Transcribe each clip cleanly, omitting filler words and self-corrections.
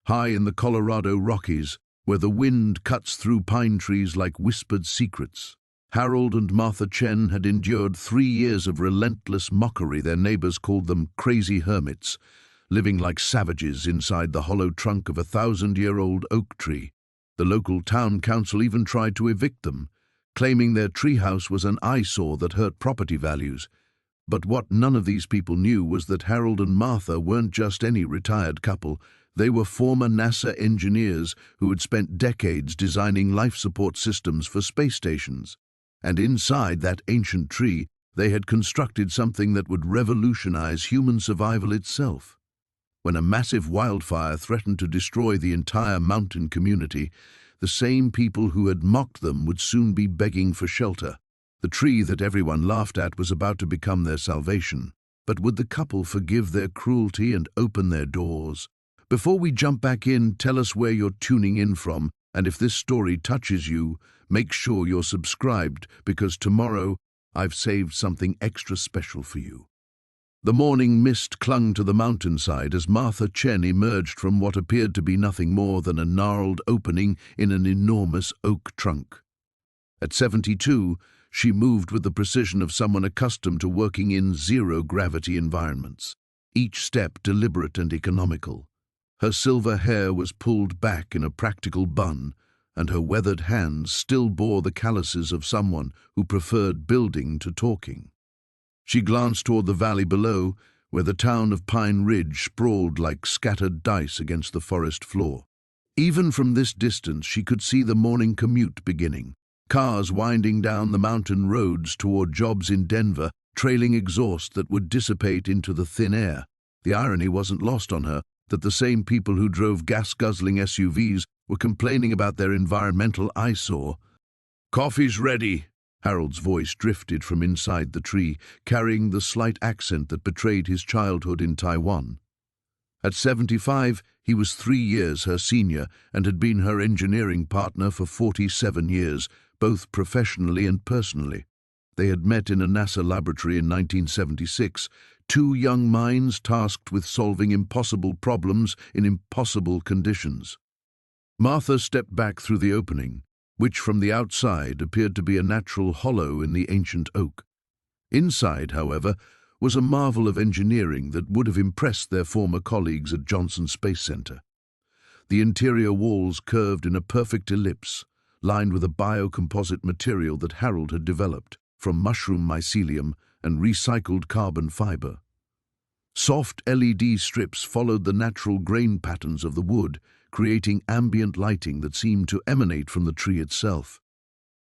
high in the Colorado Rockies, where the wind cuts through pine trees like whispered secrets. Harold and Martha Chen had endured 3 years of relentless mockery. Their neighbors called them crazy hermits, living like savages inside the hollow trunk of a 1,000-year-old oak tree. The local town council even tried to evict them, claiming their treehouse was an eyesore that hurt property values. But what none of these people knew was that Harold and Martha weren't just any retired couple. They were former NASA engineers who had spent decades designing life support systems for space stations. And inside that ancient tree, they had constructed something that would revolutionize human survival itself. When a massive wildfire threatened to destroy the entire mountain community, the same people who had mocked them would soon be begging for shelter. The tree that everyone laughed at was about to become their salvation. But would the couple forgive their cruelty and open their doors? Before we jump back in, tell us where you're tuning in from, and if this story touches you, make sure you're subscribed, because tomorrow I've saved something extra special for you. The morning mist clung to the mountainside as Martha Chen emerged from what appeared to be nothing more than a gnarled opening in an enormous oak trunk. At 72, she moved with the precision of someone accustomed to working in zero-gravity environments, each step deliberate and economical. Her silver hair was pulled back in a practical bun, and her weathered hands still bore the calluses of someone who preferred building to talking. She glanced toward the valley below, where the town of Pine Ridge sprawled like scattered dice against the forest floor. Even from this distance, she could see the morning commute beginning. Cars winding down the mountain roads toward jobs in Denver, trailing exhaust that would dissipate into the thin air. The irony wasn't lost on her that the same people who drove gas-guzzling SUVs were complaining about their environmental eyesore. "Coffee's ready," Harold's voice drifted from inside the tree, carrying the slight accent that betrayed his childhood in Taiwan. At 75, he was 3 years her senior and had been her engineering partner for 47 years, both professionally and personally. They had met in a NASA laboratory in 1976, two young minds tasked with solving impossible problems in impossible conditions. Martha stepped back through the opening, which from the outside appeared to be a natural hollow in the ancient oak. Inside, however, was a marvel of engineering that would have impressed their former colleagues at Johnson Space Center. The interior walls curved in a perfect ellipse, lined with a biocomposite material that Harold had developed from mushroom mycelium and recycled carbon fiber. Soft LED strips followed the natural grain patterns of the wood, creating ambient lighting that seemed to emanate from the tree itself.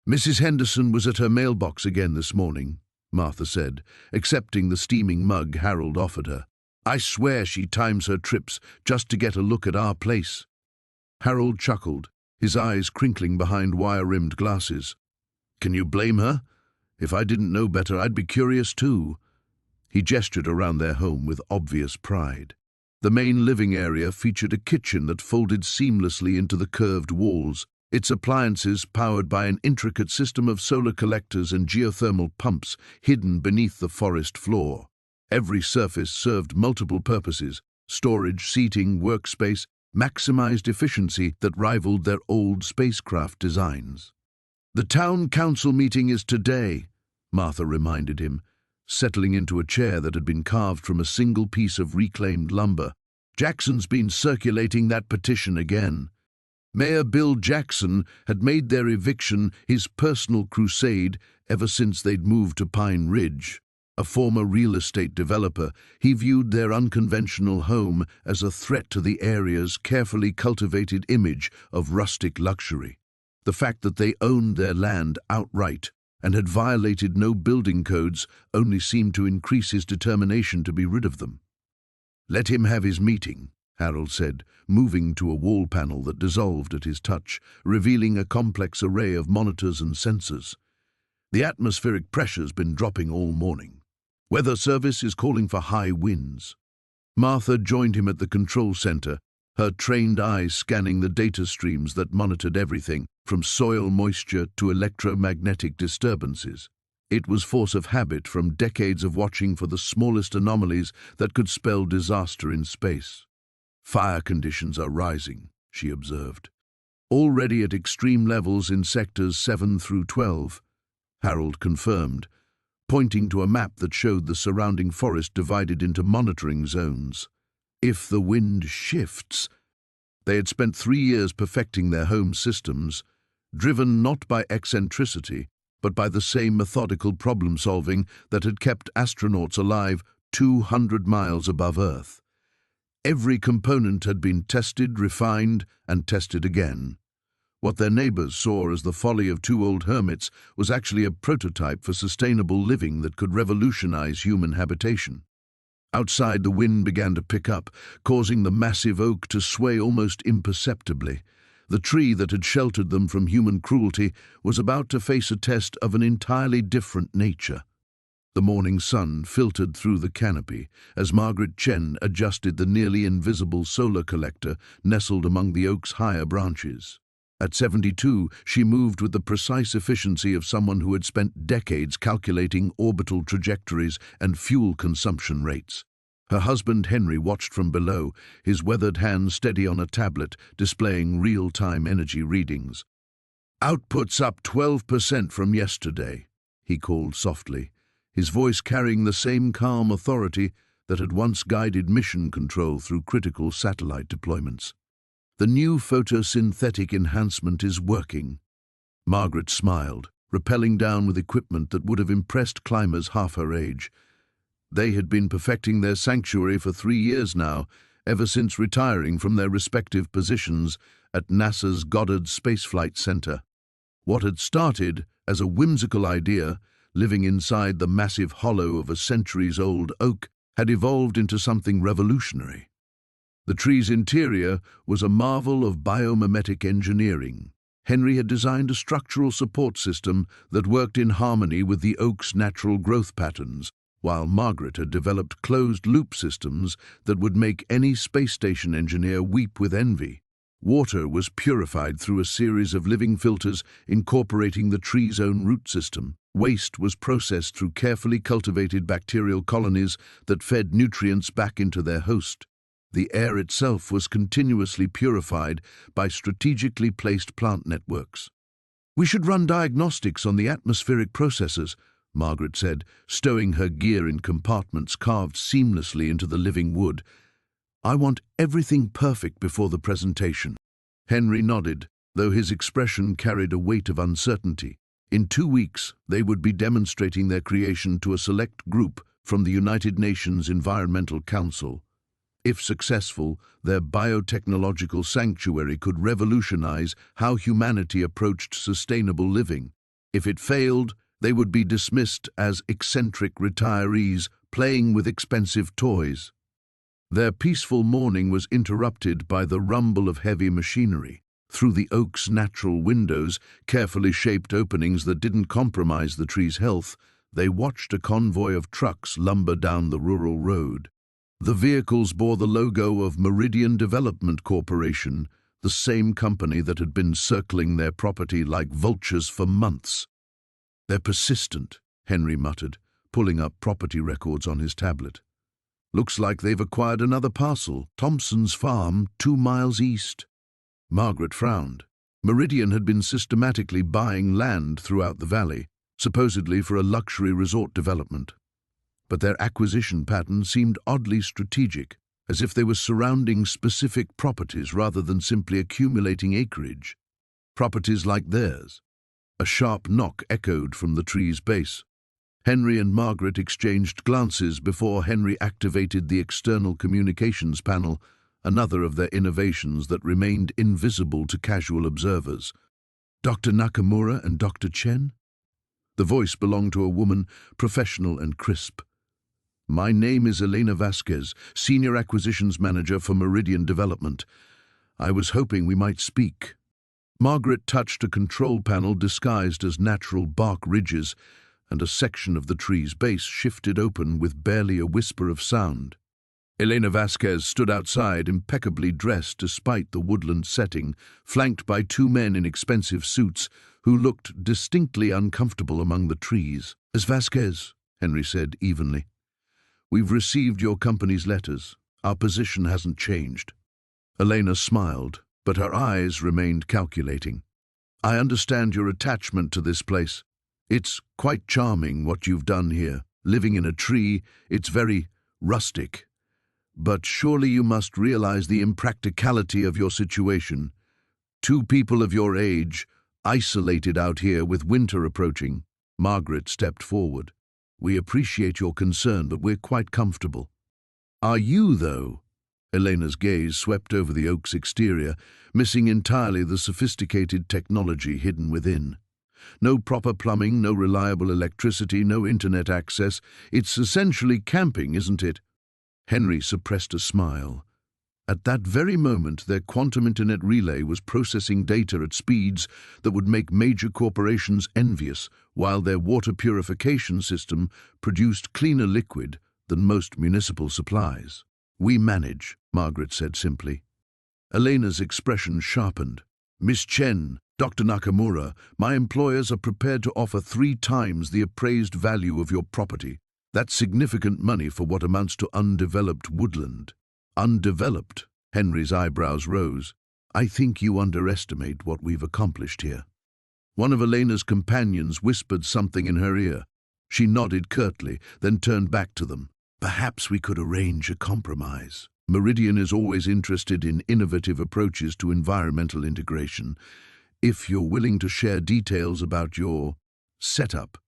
"Mrs. Henderson was at her mailbox again this morning," Martha said, accepting the steaming mug Harold offered her. "I swear she times her trips just to get a look at our place." Harold chuckled, his eyes crinkling behind wire-rimmed glasses. "Can you blame her? If I didn't know better, I'd be curious too." He gestured around their home with obvious pride. The main living area featured a kitchen that folded seamlessly into the curved walls, its appliances powered by an intricate system of solar collectors and geothermal pumps hidden beneath the forest floor. Every surface served multiple purposes: storage, seating, workspace, maximized efficiency that rivaled their old spacecraft designs. "The town council meeting is today," Martha reminded him, settling into a chair that had been carved from a single piece of reclaimed lumber. "Jackson's been circulating that petition again." Mayor Bill Jackson had made their eviction his personal crusade ever since they'd moved to Pine Ridge. A former real estate developer, he viewed their unconventional home as a threat to the area's carefully cultivated image of rustic luxury. The fact that they owned their land outright and had violated no building codes only seemed to increase his determination to be rid of them. "Let him have his meeting," Harold said, moving to a wall panel that dissolved at his touch, revealing a complex array of monitors and sensors. "The atmospheric pressure's been dropping all morning. Weather Service is calling for high winds." Martha joined him at the control center, her trained eyes scanning the data streams that monitored everything, from soil moisture to electromagnetic disturbances. It was force of habit from decades of watching for the smallest anomalies that could spell disaster in space. Fire conditions are rising, she observed. Already at extreme levels in sectors 7 through 12, Harold confirmed, pointing to a map that showed the surrounding forest divided into monitoring zones. If the wind shifts, they had spent 3 years perfecting their home systems, driven not by eccentricity, but by the same methodical problem-solving that had kept astronauts alive 200 miles above Earth. Every component had been tested, refined, and tested again. What their neighbors saw as the folly of two old hermits was actually a prototype for sustainable living that could revolutionize human habitation. Outside, the wind began to pick up, causing the massive oak to sway almost imperceptibly. The tree that had sheltered them from human cruelty was about to face a test of an entirely different nature. The morning sun filtered through the canopy as Margaret Chen adjusted the nearly invisible solar collector nestled among the oak's higher branches. At 72, she moved with the precise efficiency of someone who had spent decades calculating orbital trajectories and fuel consumption rates. Her husband Henry watched from below, his weathered hand steady on a tablet displaying real-time energy readings. "Output's up 12% from yesterday," he called softly, his voice carrying the same calm authority that had once guided mission control through critical satellite deployments. "The new photosynthetic enhancement is working." Margaret smiled, rappelling down with equipment that would have impressed climbers half her age. They had been perfecting their sanctuary for 3 years now, ever since retiring from their respective positions at NASA's Goddard Space Flight Center. What had started as a whimsical idea, living inside the massive hollow of a centuries-old oak, had evolved into something revolutionary. The tree's interior was a marvel of biomimetic engineering. Henry had designed a structural support system that worked in harmony with the oak's natural growth patterns, while Margaret had developed closed-loop systems that would make any space station engineer weep with envy. Water was purified through a series of living filters incorporating the tree's own root system. Waste was processed through carefully cultivated bacterial colonies that fed nutrients back into their host. The air itself was continuously purified by strategically placed plant networks. "We should run diagnostics on the atmospheric processes," Margaret said, stowing her gear in compartments carved seamlessly into the living wood. "I want everything perfect before the presentation." Henry nodded, though his expression carried a weight of uncertainty. In 2 weeks, they would be demonstrating their creation to a select group from the United Nations Environmental Council. If successful, their biotechnological sanctuary could revolutionize how humanity approached sustainable living. If it failed, they would be dismissed as eccentric retirees playing with expensive toys. Their peaceful morning was interrupted by the rumble of heavy machinery. Through the oak's natural windows, carefully shaped openings that didn't compromise the tree's health, they watched a convoy of trucks lumber down the rural road. The vehicles bore the logo of Meridian Development Corporation, the same company that had been circling their property like vultures for months. "They're persistent," Henry muttered, pulling up property records on his tablet. "Looks like they've acquired another parcel, Thompson's Farm, 2 miles east." Margaret frowned. Meridian had been systematically buying land throughout the valley, supposedly for a luxury resort development. But their acquisition pattern seemed oddly strategic, as if they were surrounding specific properties rather than simply accumulating acreage. Properties like theirs. A sharp knock echoed from the tree's base. Henry and Margaret exchanged glances before Henry activated the external communications panel, another of their innovations that remained invisible to casual observers. "Dr. Nakamura and Dr. Chen?" The voice belonged to a woman, professional and crisp. "My name is Elena Vasquez, Senior Acquisitions Manager for Meridian Development. I was hoping we might speak." Margaret touched a control panel disguised as natural bark ridges, and a section of the tree's base shifted open with barely a whisper of sound. Elena Vasquez stood outside, impeccably dressed despite the woodland setting, flanked by 2 men in expensive suits who looked distinctly uncomfortable among the trees. "Ms. Vasquez," Henry said evenly, "we've received your company's letters. Our position hasn't changed." Elena smiled, but her eyes remained calculating. I understand your attachment to this place. It's quite charming what you've done here. Living in a tree, it's very rustic. But surely you must realize the impracticality of your situation. Two people of your age, isolated out here with winter approaching. Margaret stepped forward. We appreciate your concern, but we're quite comfortable. Are you, though? Elena's gaze swept over the oak's exterior, missing entirely the sophisticated technology hidden within. No proper plumbing, no reliable electricity, no internet access. It's essentially camping, isn't it? Henry suppressed a smile. At that very moment, their quantum internet relay was processing data at speeds that would make major corporations envious, while their water purification system produced cleaner liquid than most municipal supplies. We manage, Margaret said simply. Elena's expression sharpened. Miss Chen, Dr. Nakamura, my employers are prepared to offer 3 times the appraised value of your property. That's significant money for what amounts to undeveloped woodland. Undeveloped? Henry's eyebrows rose. I think you underestimate what we've accomplished here. One of Elena's companions whispered something in her ear. She nodded curtly, then turned back to them. Perhaps we could arrange a compromise. Meridian is always interested in innovative approaches to environmental integration. If you're willing to share details about your setup,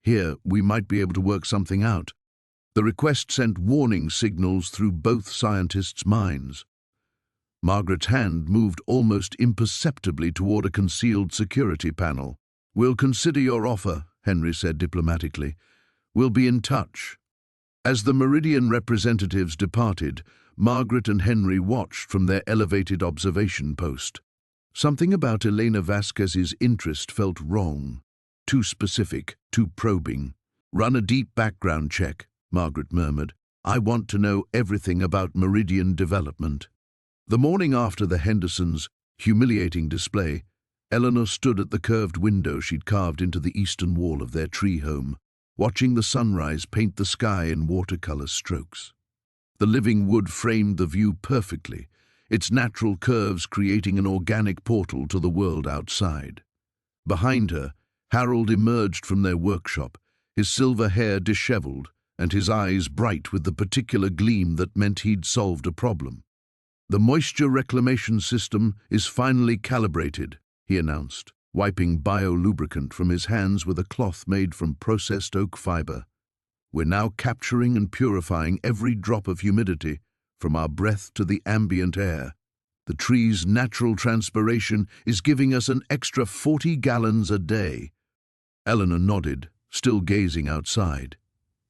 here we might be able to work something out. The request sent warning signals through both scientists' minds. Margaret's hand moved almost imperceptibly toward a concealed security panel. We'll consider your offer, Henry said diplomatically. We'll be in touch. As the Meridian representatives departed, Margaret and Henry watched from their elevated observation post. Something about Elena Vasquez's interest felt wrong. Too specific, too probing. Run a deep background check, Margaret murmured. I want to know everything about Meridian development. The morning after the Hendersons' humiliating display, Eleanor stood at the curved window she'd carved into the eastern wall of their tree home, watching the sunrise paint the sky in watercolor strokes. The living wood framed the view perfectly, its natural curves creating an organic portal to the world outside. Behind her, Harold emerged from their workshop, his silver hair disheveled and his eyes bright with the particular gleam that meant he'd solved a problem. The moisture reclamation system is finally calibrated, he announced, wiping biolubricant from his hands with a cloth made from processed oak fiber. We're now capturing and purifying every drop of humidity from our breath to the ambient air. The tree's natural transpiration is giving us an extra 40 gallons a day. Eleanor nodded, still gazing outside.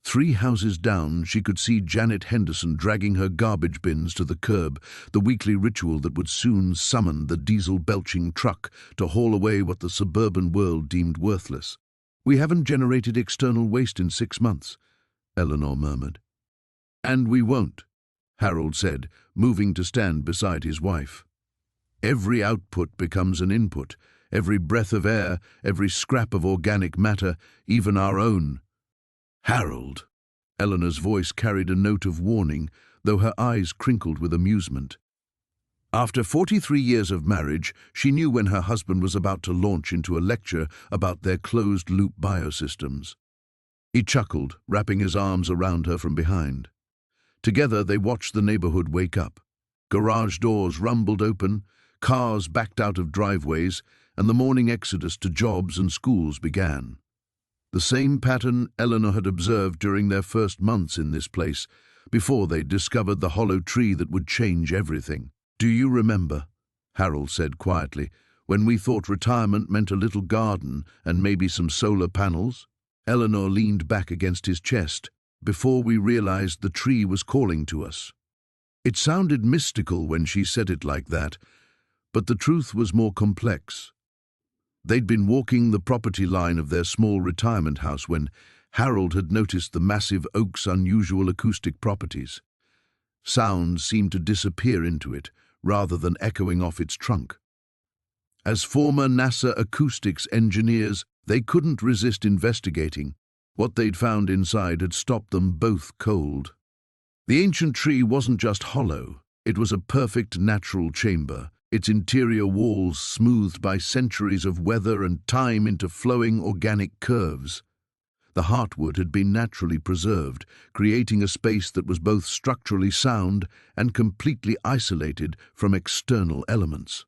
3 houses down, she could see Janet Henderson dragging her garbage bins to the curb, the weekly ritual that would soon summon the diesel-belching truck to haul away what the suburban world deemed worthless. We haven't generated external waste in 6 months, Eleanor murmured. And we won't, Harold said, moving to stand beside his wife. Every output becomes an input, every breath of air, every scrap of organic matter, even our own. Harold! Eleanor's voice carried a note of warning, though her eyes crinkled with amusement. After 43 years of marriage, she knew when her husband was about to launch into a lecture about their closed-loop biosystems. He chuckled, wrapping his arms around her from behind. Together they watched the neighborhood wake up. Garage doors rumbled open, cars backed out of driveways, and the morning exodus to jobs and schools began. The same pattern Eleanor had observed during their first months in this place, before they discovered the hollow tree that would change everything. Do you remember, Harold said quietly, when we thought retirement meant a little garden and maybe some solar panels? Eleanor leaned back against his chest, before we realized the tree was calling to us. It sounded mystical when she said it like that, but the truth was more complex. They'd been walking the property line of their small retirement house when Harold had noticed the massive oak's unusual acoustic properties. Sound seemed to disappear into it, rather than echoing off its trunk. As former NASA acoustics engineers, they couldn't resist investigating. What they'd found inside had stopped them both cold. The ancient tree wasn't just hollow, It was a perfect natural chamber, its interior walls smoothed by centuries of weather and time into flowing organic curves. The heartwood had been naturally preserved, creating a space that was both structurally sound and completely isolated from external elements.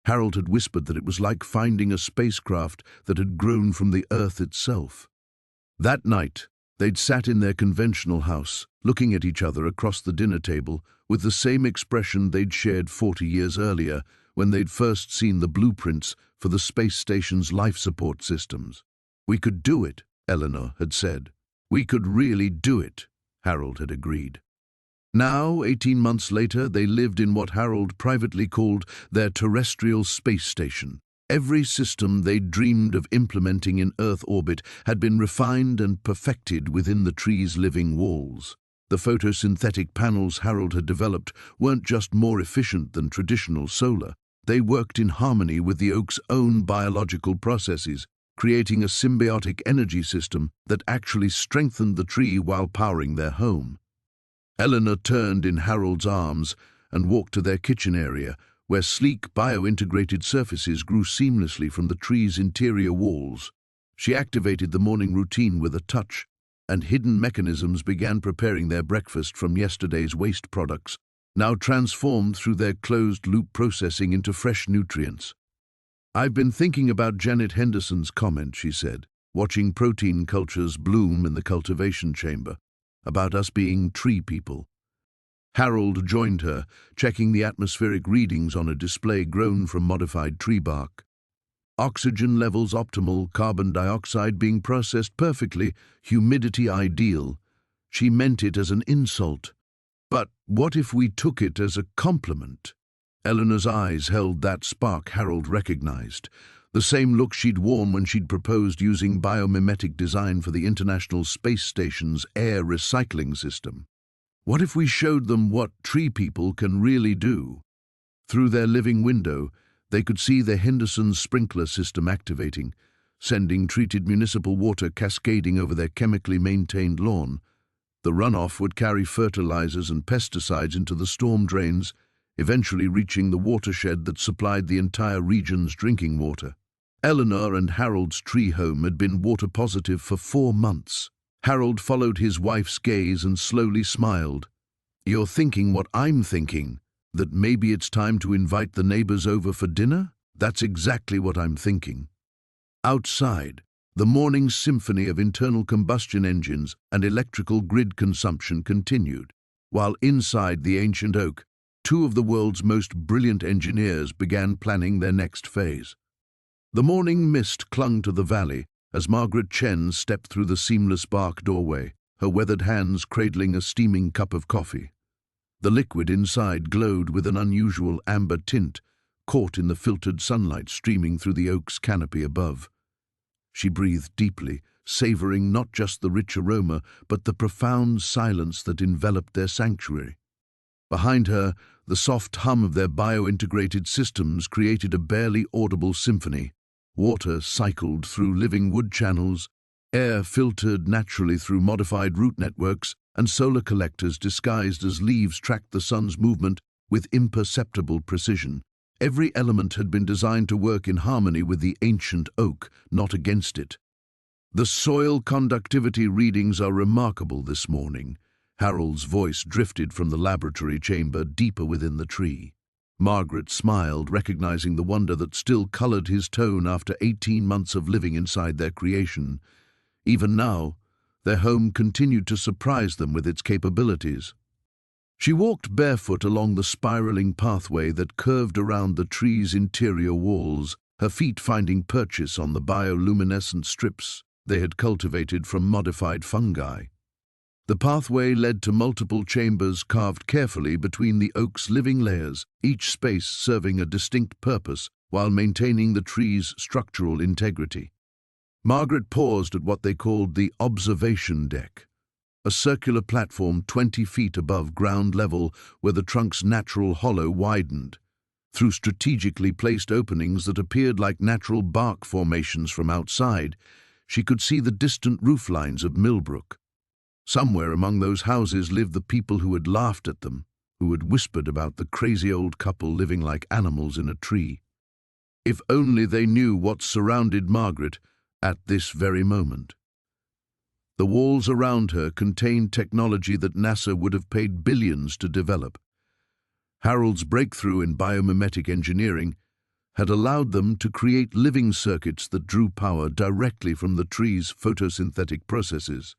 Harold had whispered that it was like finding a spacecraft that had grown from the Earth itself. That night, they'd sat in their conventional house, looking at each other across the dinner table with the same expression they'd shared 40 years earlier when they'd first seen the blueprints for the space station's life support systems. "We could do it," Eleanor had said. "We could really do it," Harold had agreed. Now, 18 months later, they lived in what Harold privately called their terrestrial space station. Every system they'd dreamed of implementing in Earth orbit had been refined and perfected within the tree's living walls. The photosynthetic panels Harold had developed weren't just more efficient than traditional solar. They worked in harmony with the oak's own biological processes, creating a symbiotic energy system that actually strengthened the tree while powering their home. Eleanor turned in Harold's arms and walked to their kitchen area, where sleek bio-integrated surfaces grew seamlessly from the tree's interior walls. She activated the morning routine with a touch, and hidden mechanisms began preparing their breakfast from yesterday's waste products, now transformed through their closed-loop processing into fresh nutrients. "I've been thinking about Janet Henderson's comment," she said, watching protein cultures bloom in the cultivation chamber, "about us being tree people." Harold joined her, checking the atmospheric readings on a display grown from modified tree bark. Oxygen levels optimal, carbon dioxide being processed perfectly, humidity ideal. She meant it as an insult. But what if we took it as a compliment? Eleanor's eyes held that spark Harold recognized, the same look she'd worn when she'd proposed using biomimetic design for the International Space Station's air recycling system. What if we showed them what tree people can really do? Through their living window, they could see the Henderson sprinkler system activating, sending treated municipal water cascading over their chemically maintained lawn. The runoff would carry fertilizers and pesticides into the storm drains, eventually reaching the watershed that supplied the entire region's drinking water. Eleanor and Harold's tree home had been water positive for 4 months. Harold followed his wife's gaze and slowly smiled. "You're thinking what I'm thinking, that maybe it's time to invite the neighbors over for dinner? That's exactly what I'm thinking." Outside, the morning symphony of internal combustion engines and electrical grid consumption continued, while inside the ancient oak, 2 of the world's most brilliant engineers began planning their next phase. The morning mist clung to the valley as Margaret Chen stepped through the seamless bark doorway, her weathered hands cradling a steaming cup of coffee. The liquid inside glowed with an unusual amber tint, caught in the filtered sunlight streaming through the oak's canopy above. She breathed deeply, savoring not just the rich aroma, but the profound silence that enveloped their sanctuary. Behind her, the soft hum of their bio-integrated systems created a barely audible symphony. Water cycled through living wood channels, air filtered naturally through modified root networks, and solar collectors disguised as leaves tracked the sun's movement with imperceptible precision. Every element had been designed to work in harmony with the ancient oak, not against it. "The soil conductivity readings are remarkable this morning." Harold's voice drifted from the laboratory chamber deeper within the tree. Margaret smiled, recognizing the wonder that still colored his tone after 18 months of living inside their creation. Even now, their home continued to surprise them with its capabilities. She walked barefoot along the spiraling pathway that curved around the tree's interior walls, her feet finding purchase on the bioluminescent strips they had cultivated from modified fungi. The pathway led to multiple chambers carved carefully between the oak's living layers, each space serving a distinct purpose while maintaining the tree's structural integrity. Margaret paused at what they called the observation deck, a circular platform 20 feet above ground level where the trunk's natural hollow widened. Through strategically placed openings that appeared like natural bark formations from outside, she could see the distant rooflines of Millbrook. Somewhere among those houses lived the people who had laughed at them, who had whispered about the crazy old couple living like animals in a tree. If only they knew what surrounded Margaret at this very moment. The walls around her contained technology that NASA would have paid billions to develop. Harold's breakthrough in biomimetic engineering had allowed them to create living circuits that drew power directly from the tree's photosynthetic processes.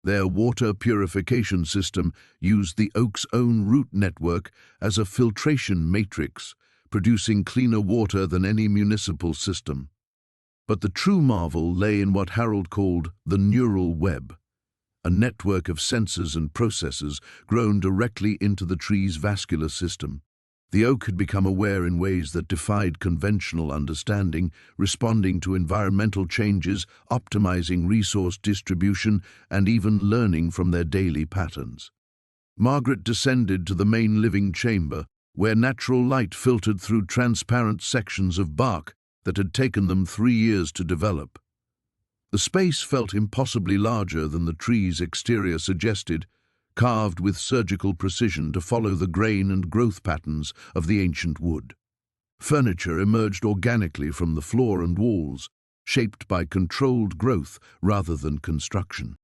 Their water purification system used the oak's own root network as a filtration matrix, producing cleaner water than any municipal system. But the true marvel lay in what Harold called the neural web, a network of sensors and processes grown directly into the tree's vascular system. The oak had become aware in ways that defied conventional understanding, responding to environmental changes, optimizing resource distribution, and even learning from their daily patterns. Margaret descended to the main living chamber, where natural light filtered through transparent sections of bark that had taken them 3 years to develop. The space felt impossibly larger than the tree's exterior suggested, carved with surgical precision to follow the grain and growth patterns of the ancient wood. Furniture emerged organically from the floor and walls, shaped by controlled growth rather than construction.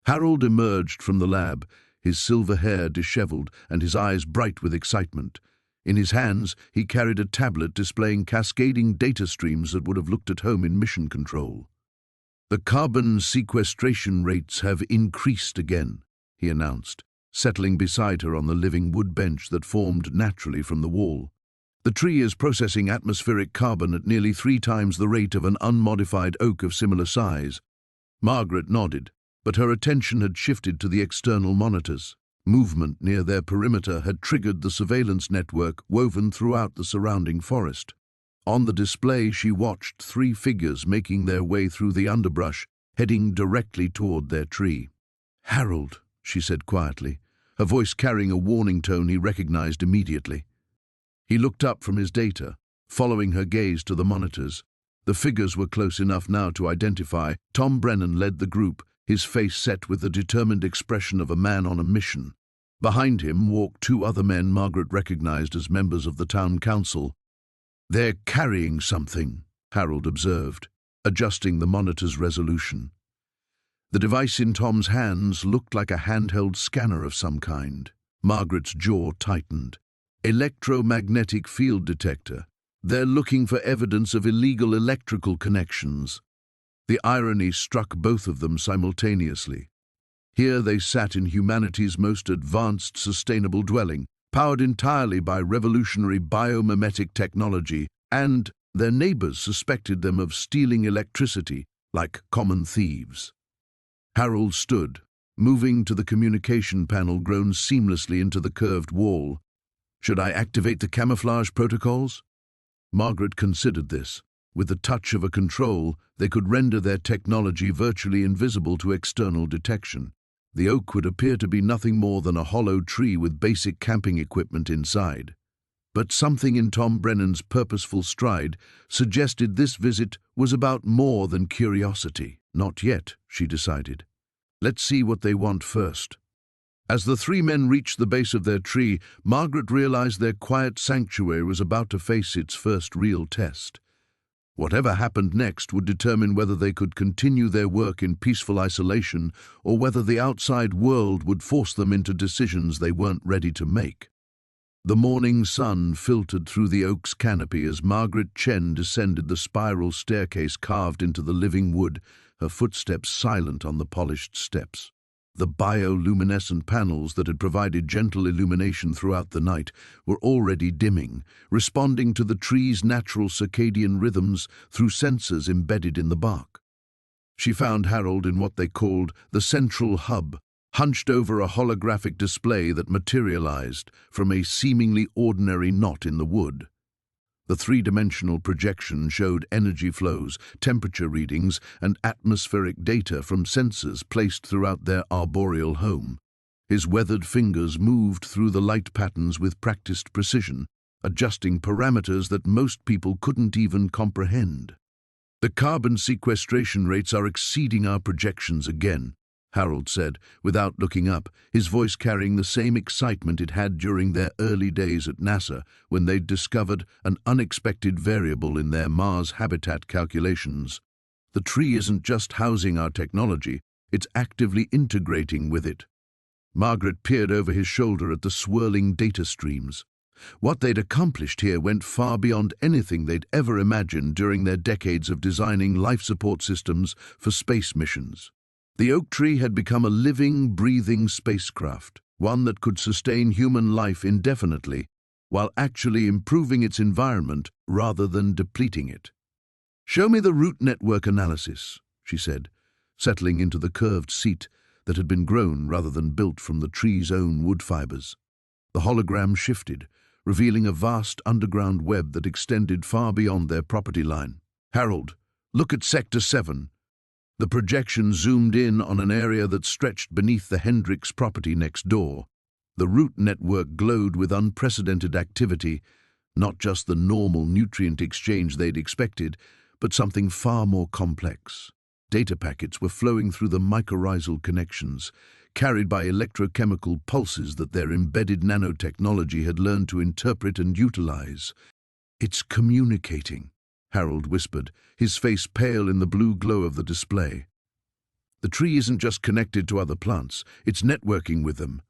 Harold emerged from the lab, his silver hair disheveled and his eyes bright with excitement. In his hands, he carried a tablet displaying cascading data streams that would have looked at home in mission control. "The carbon sequestration rates have increased again," he announced, settling beside her on the living wood bench that formed naturally from the wall. "The tree is processing atmospheric carbon at nearly 3 times the rate of an unmodified oak of similar size." Margaret nodded, but her attention had shifted to the external monitors. Movement near their perimeter had triggered the surveillance network woven throughout the surrounding forest. On the display, she watched 3 figures making their way through the underbrush, heading directly toward their tree. "Harold," she said quietly, her voice carrying a warning tone he recognized immediately. He looked up from his data, following her gaze to the monitors. The figures were close enough now to identify. Tom Brennan led the group, his face set with the determined expression of a man on a mission. Behind him walked 2 other men Margaret recognized as members of the town council. "They're carrying something," Harold observed, adjusting the monitor's resolution. The device in Tom's hands looked like a handheld scanner of some kind. Margaret's jaw tightened. "Electromagnetic field detector. They're looking for evidence of illegal electrical connections." The irony struck both of them simultaneously. Here they sat in humanity's most advanced sustainable dwelling, powered entirely by revolutionary biomimetic technology, and their neighbors suspected them of stealing electricity like common thieves. Harold stood, moving to the communication panel grown seamlessly into the curved wall. "Should I activate the camouflage protocols?" Margaret considered this. With the touch of a control, they could render their technology virtually invisible to external detection. The oak would appear to be nothing more than a hollow tree with basic camping equipment inside. But something in Tom Brennan's purposeful stride suggested this visit was about more than curiosity. "Not yet," she decided. "Let's see what they want first." As the 3 men reached the base of their tree, Margaret realized their quiet sanctuary was about to face its first real test. Whatever happened next would determine whether they could continue their work in peaceful isolation or whether the outside world would force them into decisions they weren't ready to make. The morning sun filtered through the oak's canopy as Margaret Chen descended the spiral staircase carved into the living wood, her footsteps silent on the polished steps. The bioluminescent panels that had provided gentle illumination throughout the night were already dimming, responding to the tree's natural circadian rhythms through sensors embedded in the bark. She found Harold in what they called the central hub, hunched over a holographic display that materialized from a seemingly ordinary knot in the wood. The 3-dimensional projection showed energy flows, temperature readings, and atmospheric data from sensors placed throughout their arboreal home. His weathered fingers moved through the light patterns with practiced precision, adjusting parameters that most people couldn't even comprehend. "The carbon sequestration rates are exceeding our projections again," Harold said, without looking up, his voice carrying the same excitement it had during their early days at NASA when they'd discovered an unexpected variable in their Mars habitat calculations. The tree isn't just housing our technology, it's actively integrating with it. Margaret peered over his shoulder at the swirling data streams. What they'd accomplished here went far beyond anything they'd ever imagined during their decades of designing life support systems for space missions. The oak tree had become a living, breathing spacecraft, one that could sustain human life indefinitely, while actually improving its environment rather than depleting it. "Show me the root network analysis," she said, settling into the curved seat that had been grown rather than built from the tree's own wood fibers. The hologram shifted, revealing a vast underground web that extended far beyond their property line. "Harold, look at Sector 7. The projection zoomed in on an area that stretched beneath the Hendricks property next door. The root network glowed with unprecedented activity, not just the normal nutrient exchange they'd expected, but something far more complex. Data packets were flowing through the mycorrhizal connections, carried by electrochemical pulses that their embedded nanotechnology had learned to interpret and utilize. "It's communicating," Harold whispered, his face pale in the blue glow of the display. "The tree isn't just connected to other plants, it's networking with them."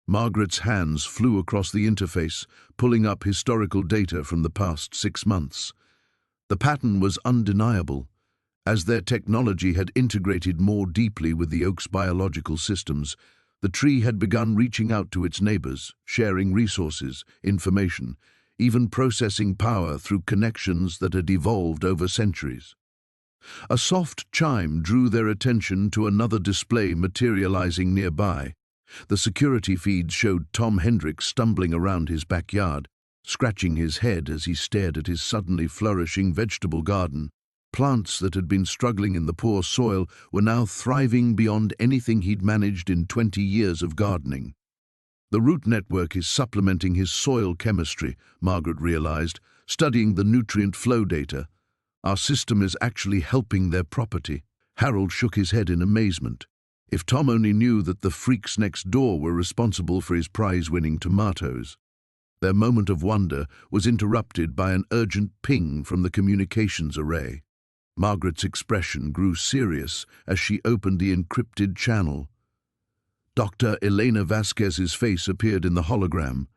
Margaret's hands flew across the interface, pulling up historical data from the past 6 months. The pattern was undeniable. As their technology had integrated more deeply with the oak's biological systems, the tree had begun reaching out to its neighbors, sharing resources, information, even processing power through connections that had evolved over centuries. A soft chime drew their attention to another display materializing nearby. The security feed showed Tom Hendricks stumbling around his backyard, scratching his head as he stared at his suddenly flourishing vegetable garden. Plants that had been struggling in the poor soil were now thriving beyond anything he'd managed in 20 years of gardening. "The root network is supplementing his soil chemistry," Margaret realized, studying the nutrient flow data. "Our system is actually helping their property." Harold shook his head in amazement. If Tom only knew that the freaks next door were responsible for his prize-winning tomatoes. Their moment of wonder was interrupted by an urgent ping from the communications array. Margaret's expression grew serious as she opened the encrypted channel. Dr. Elena Vasquez's face appeared in the hologram,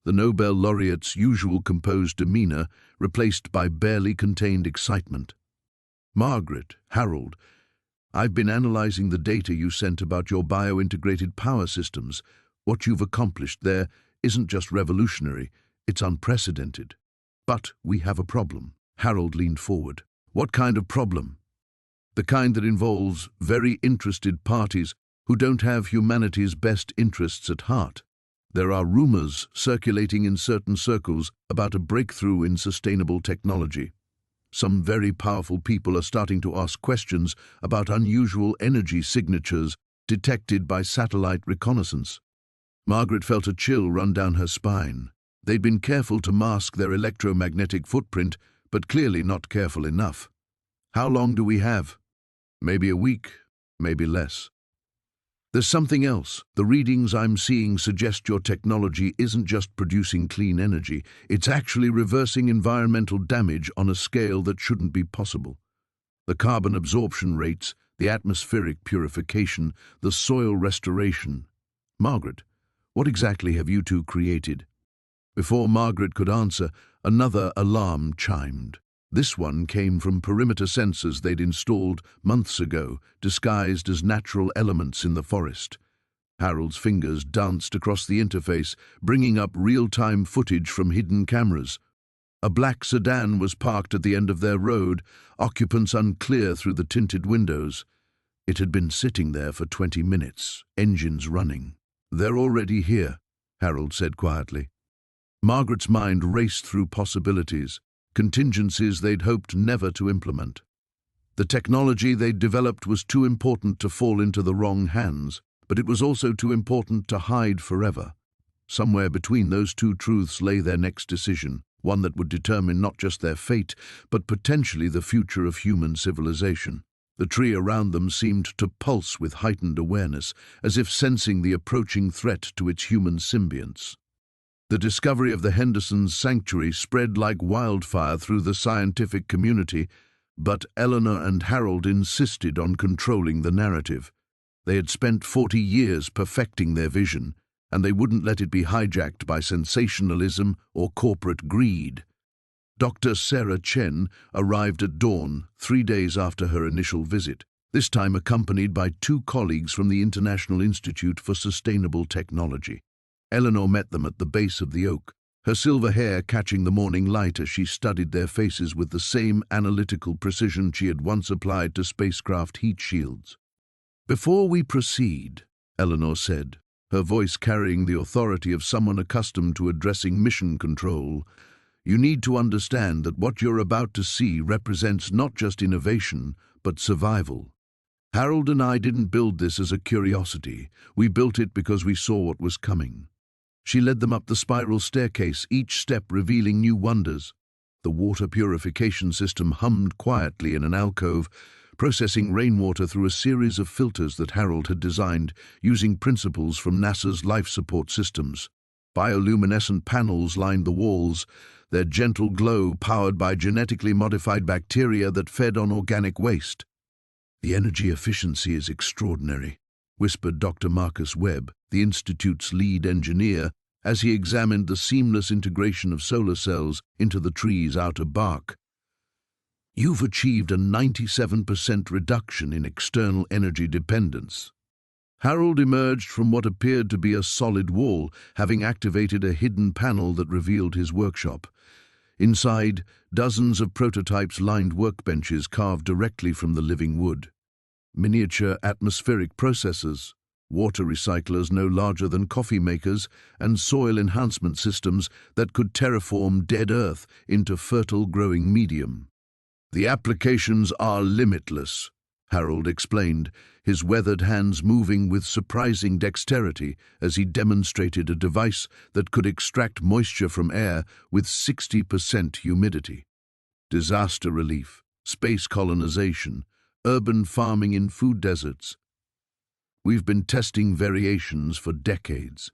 the Nobel laureate's usual composed demeanor replaced by barely contained excitement. "Margaret, Harold, I've been analyzing the data you sent about your bio-integrated power systems. What you've accomplished there isn't just revolutionary, it's unprecedented. But we have a problem." Harold leaned forward. "What kind of problem?" "The kind that involves very interested parties who don't have humanity's best interests at heart. There are rumors circulating in certain circles about a breakthrough in sustainable technology. Some very powerful people are starting to ask questions about unusual energy signatures detected by satellite reconnaissance." Margaret felt a chill run down her spine. They'd been careful to mask their electromagnetic footprint, but clearly not careful enough. "How long do we have?" "Maybe a week, maybe less." "There's something else. The readings I'm seeing suggest your technology isn't just producing clean energy, it's actually reversing environmental damage on a scale that shouldn't be possible. The carbon absorption rates, the atmospheric purification, the soil restoration. Margaret, what exactly have you two created?" Before Margaret could answer, another alarm chimed. This one came from perimeter sensors they'd installed months ago, disguised as natural elements in the forest. Harold's fingers danced across the interface, bringing up real-time footage from hidden cameras. A black sedan was parked at the end of their road, occupants unclear through the tinted windows. It had been sitting there for 20 minutes, engines running. "They're already here," Harold said quietly. Margaret's mind raced through possibilities, contingencies they'd hoped never to implement. The technology they'd developed was too important to fall into the wrong hands, but it was also too important to hide forever. Somewhere between those two truths lay their next decision, one that would determine not just their fate, but potentially the future of human civilization. The tree around them seemed to pulse with heightened awareness, as if sensing the approaching threat to its human symbionts. The discovery of the Hendersons' sanctuary spread like wildfire through the scientific community, but Eleanor and Harold insisted on controlling the narrative. They had spent 40 years perfecting their vision, and they wouldn't let it be hijacked by sensationalism or corporate greed. Dr. Sarah Chen arrived at dawn 3 days after her initial visit, this time accompanied by 2 colleagues from the International Institute for Sustainable Technology. Eleanor met them at the base of the oak, her silver hair catching the morning light as she studied their faces with the same analytical precision she had once applied to spacecraft heat shields. "Before we proceed," Eleanor said, her voice carrying the authority of someone accustomed to addressing mission control, "you need to understand that what you're about to see represents not just innovation, but survival. Harold and I didn't build this as a curiosity. We built it because we saw what was coming." She led them up the spiral staircase, each step revealing new wonders. The water purification system hummed quietly in an alcove, processing rainwater through a series of filters that Harold had designed, using principles from NASA's life support systems. Bioluminescent panels lined the walls, their gentle glow powered by genetically modified bacteria that fed on organic waste. "The energy efficiency is extraordinary," whispered Dr. Marcus Webb, the Institute's lead engineer, as he examined the seamless integration of solar cells into the tree's outer bark. "You've achieved a 97% reduction in external energy dependence." Harold emerged from what appeared to be a solid wall, having activated a hidden panel that revealed his workshop. Inside, dozens of prototypes lined workbenches carved directly from the living wood. Miniature atmospheric processors, water recyclers no larger than coffee makers, and soil enhancement systems that could terraform dead earth into fertile growing medium. "The applications are limitless," Harold explained, his weathered hands moving with surprising dexterity as he demonstrated a device that could extract moisture from air with 60% humidity. Disaster relief, space colonization, urban farming in food deserts. "We've been testing variations for decades."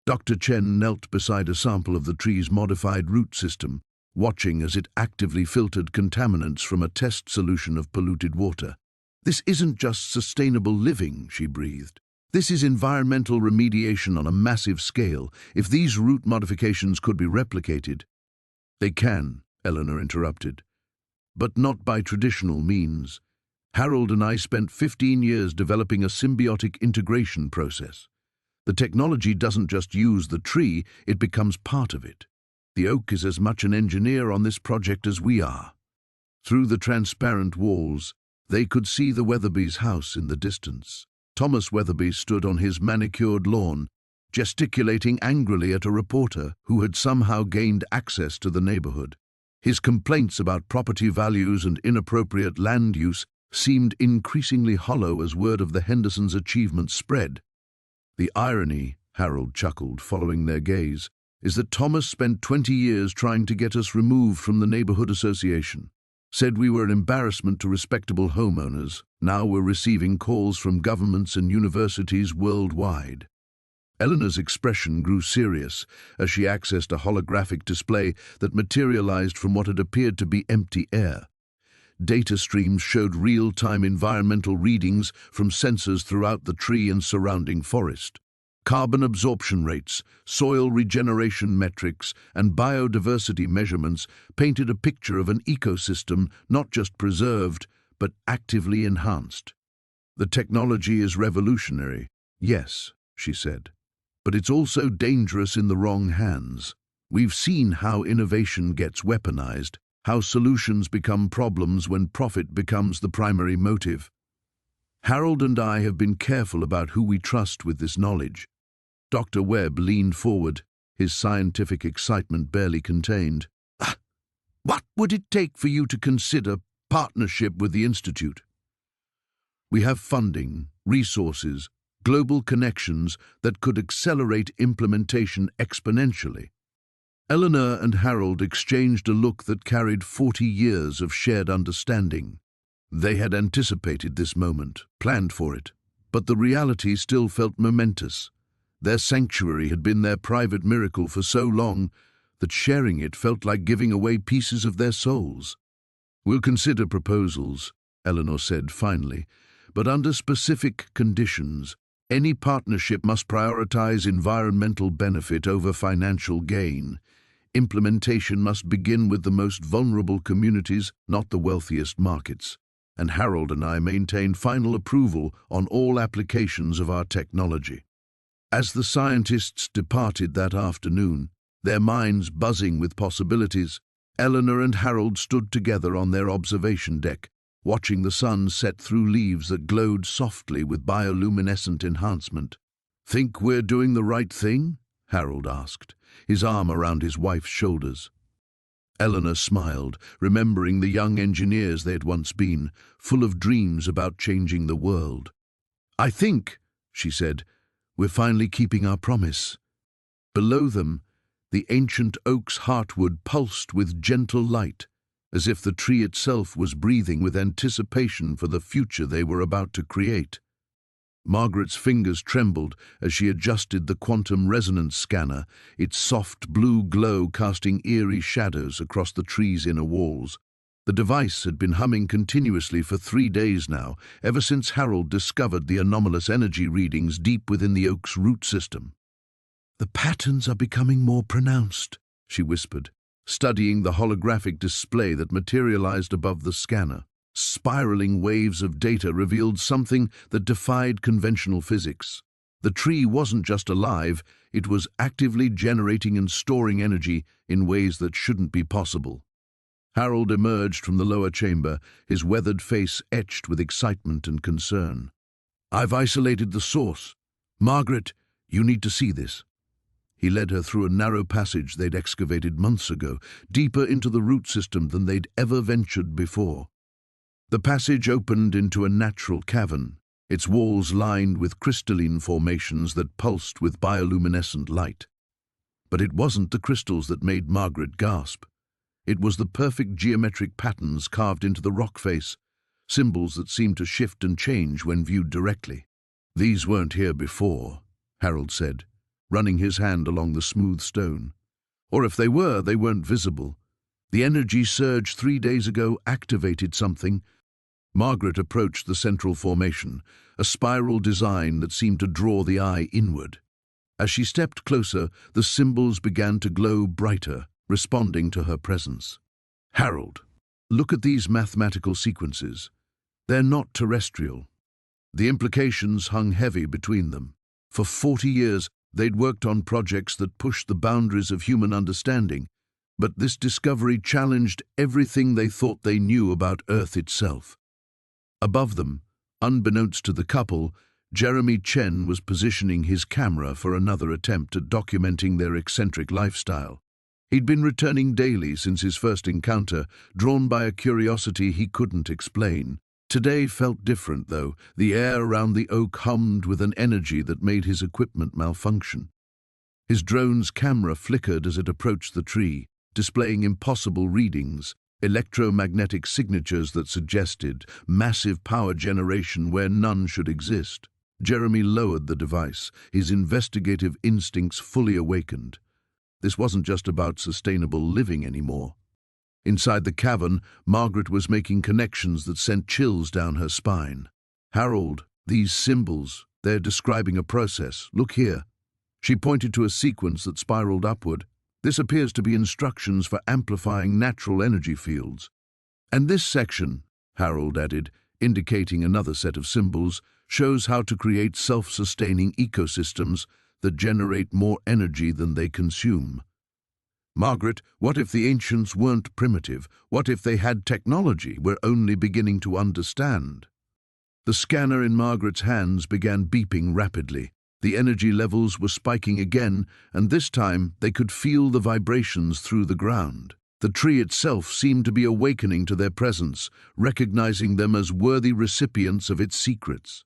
Dr. Chen knelt beside a sample of the tree's modified root system, watching as it actively filtered contaminants from a test solution of polluted water. "This isn't just sustainable living," she breathed. "This is environmental remediation on a massive scale. If these root modifications could be replicated—" "They can," Eleanor interrupted, "but not by traditional means. Harold and I spent 15 years developing a symbiotic integration process. The technology doesn't just use the tree, it becomes part of it. The oak is as much an engineer on this project as we are." Through the transparent walls, they could see the Weatherby's house in the distance. Thomas Weatherby stood on his manicured lawn, gesticulating angrily at a reporter who had somehow gained access to the neighborhood. His complaints about property values and inappropriate land use seemed increasingly hollow as word of the Hendersons' achievements spread. "The irony," Harold chuckled, following their gaze, "is that Thomas spent 20 years trying to get us removed from the neighborhood association. Said we were an embarrassment to respectable homeowners. Now we're receiving calls from governments and universities worldwide." Eleanor's expression grew serious as she accessed a holographic display that materialized from what had appeared to be empty air. Data streams showed real-time environmental readings from sensors throughout the tree and surrounding forest. Carbon absorption rates, soil regeneration metrics, and biodiversity measurements painted a picture of an ecosystem not just preserved, but actively enhanced. "The technology is revolutionary, yes," she said, "but it's also dangerous in the wrong hands. We've seen how innovation gets weaponized, how solutions become problems when profit becomes the primary motive. Harold and I have been careful about who we trust with this knowledge." Dr. Webb leaned forward, his scientific excitement barely contained. "What would it take for you to consider partnership with the Institute?" "We have funding, resources, global connections that could accelerate implementation exponentially." Eleanor and Harold exchanged a look that carried 40 years of shared understanding. They had anticipated this moment, planned for it, but the reality still felt momentous. Their sanctuary had been their private miracle for so long that sharing it felt like giving away pieces of their souls. "We'll consider proposals," Eleanor said finally, "but under specific conditions. Any partnership must prioritize environmental benefit over financial gain. Implementation must begin with the most vulnerable communities, not the wealthiest markets. And Harold and I maintain final approval on all applications of our technology." As the scientists departed that afternoon, their minds buzzing with possibilities, Eleanor and Harold stood together on their observation deck, watching the sun set through leaves that glowed softly with bioluminescent enhancement. "Think we're doing the right thing?" Harold asked, his arm around his wife's shoulders. Eleanor smiled, remembering the young engineers they had once been, full of dreams about changing the world. "I think," she said, "we're finally keeping our promise." Below them, the ancient oak's heartwood pulsed with gentle light, as if the tree itself was breathing with anticipation for the future they were about to create. Margaret's fingers trembled as she adjusted the quantum resonance scanner, its soft blue glow casting eerie shadows across the tree's inner walls. The device had been humming continuously for 3 days now, ever since Harold discovered the anomalous energy readings deep within the oak's root system. "The patterns are becoming more pronounced," she whispered, studying the holographic display that materialized above the scanner. Spiraling waves of data revealed something that defied conventional physics. The tree wasn't just alive, it was actively generating and storing energy in ways that shouldn't be possible. Harold emerged from the lower chamber, his weathered face etched with excitement and concern. "I've isolated the source. Margaret, you need to see this." He led her through a narrow passage they'd excavated months ago, deeper into the root system than they'd ever ventured before. The passage opened into a natural cavern, its walls lined with crystalline formations that pulsed with bioluminescent light. But it wasn't the crystals that made Margaret gasp. It was the perfect geometric patterns carved into the rock face, symbols that seemed to shift and change when viewed directly. "These weren't here before," Harold said, running his hand along the smooth stone. "Or if they were, they weren't visible. The energy surge 3 days ago activated something." Margaret approached the central formation, a spiral design that seemed to draw the eye inward. As she stepped closer, the symbols began to glow brighter, responding to her presence. "Harold, look at these mathematical sequences. They're not terrestrial." The implications hung heavy between them. For 40 years, they'd worked on projects that pushed the boundaries of human understanding, but this discovery challenged everything they thought they knew about Earth itself. Above them, unbeknownst to the couple, Jeremy Chen was positioning his camera for another attempt at documenting their eccentric lifestyle. He'd been returning daily since his first encounter, drawn by a curiosity he couldn't explain. Today felt different, though. The air around the oak hummed with an energy that made his equipment malfunction. His drone's camera flickered as it approached the tree, displaying impossible readings, electromagnetic signatures that suggested massive power generation where none should exist. Jeremy lowered the device, his investigative instincts fully awakened. This wasn't just about sustainable living anymore. Inside the cavern, Margaret was making connections that sent chills down her spine. "Harold, these symbols, they're describing a process. Look here." She pointed to a sequence that spiraled upward. "This appears to be instructions for amplifying natural energy fields." "And this section," Harold added, indicating another set of symbols, "shows how to create self-sustaining ecosystems that generate more energy than they consume." "Margaret, what if the ancients weren't primitive? What if they had technology we're only beginning to understand?" The scanner in Margaret's hands began beeping rapidly. The energy levels were spiking again, and this time they could feel the vibrations through the ground. The tree itself seemed to be awakening to their presence, recognizing them as worthy recipients of its secrets.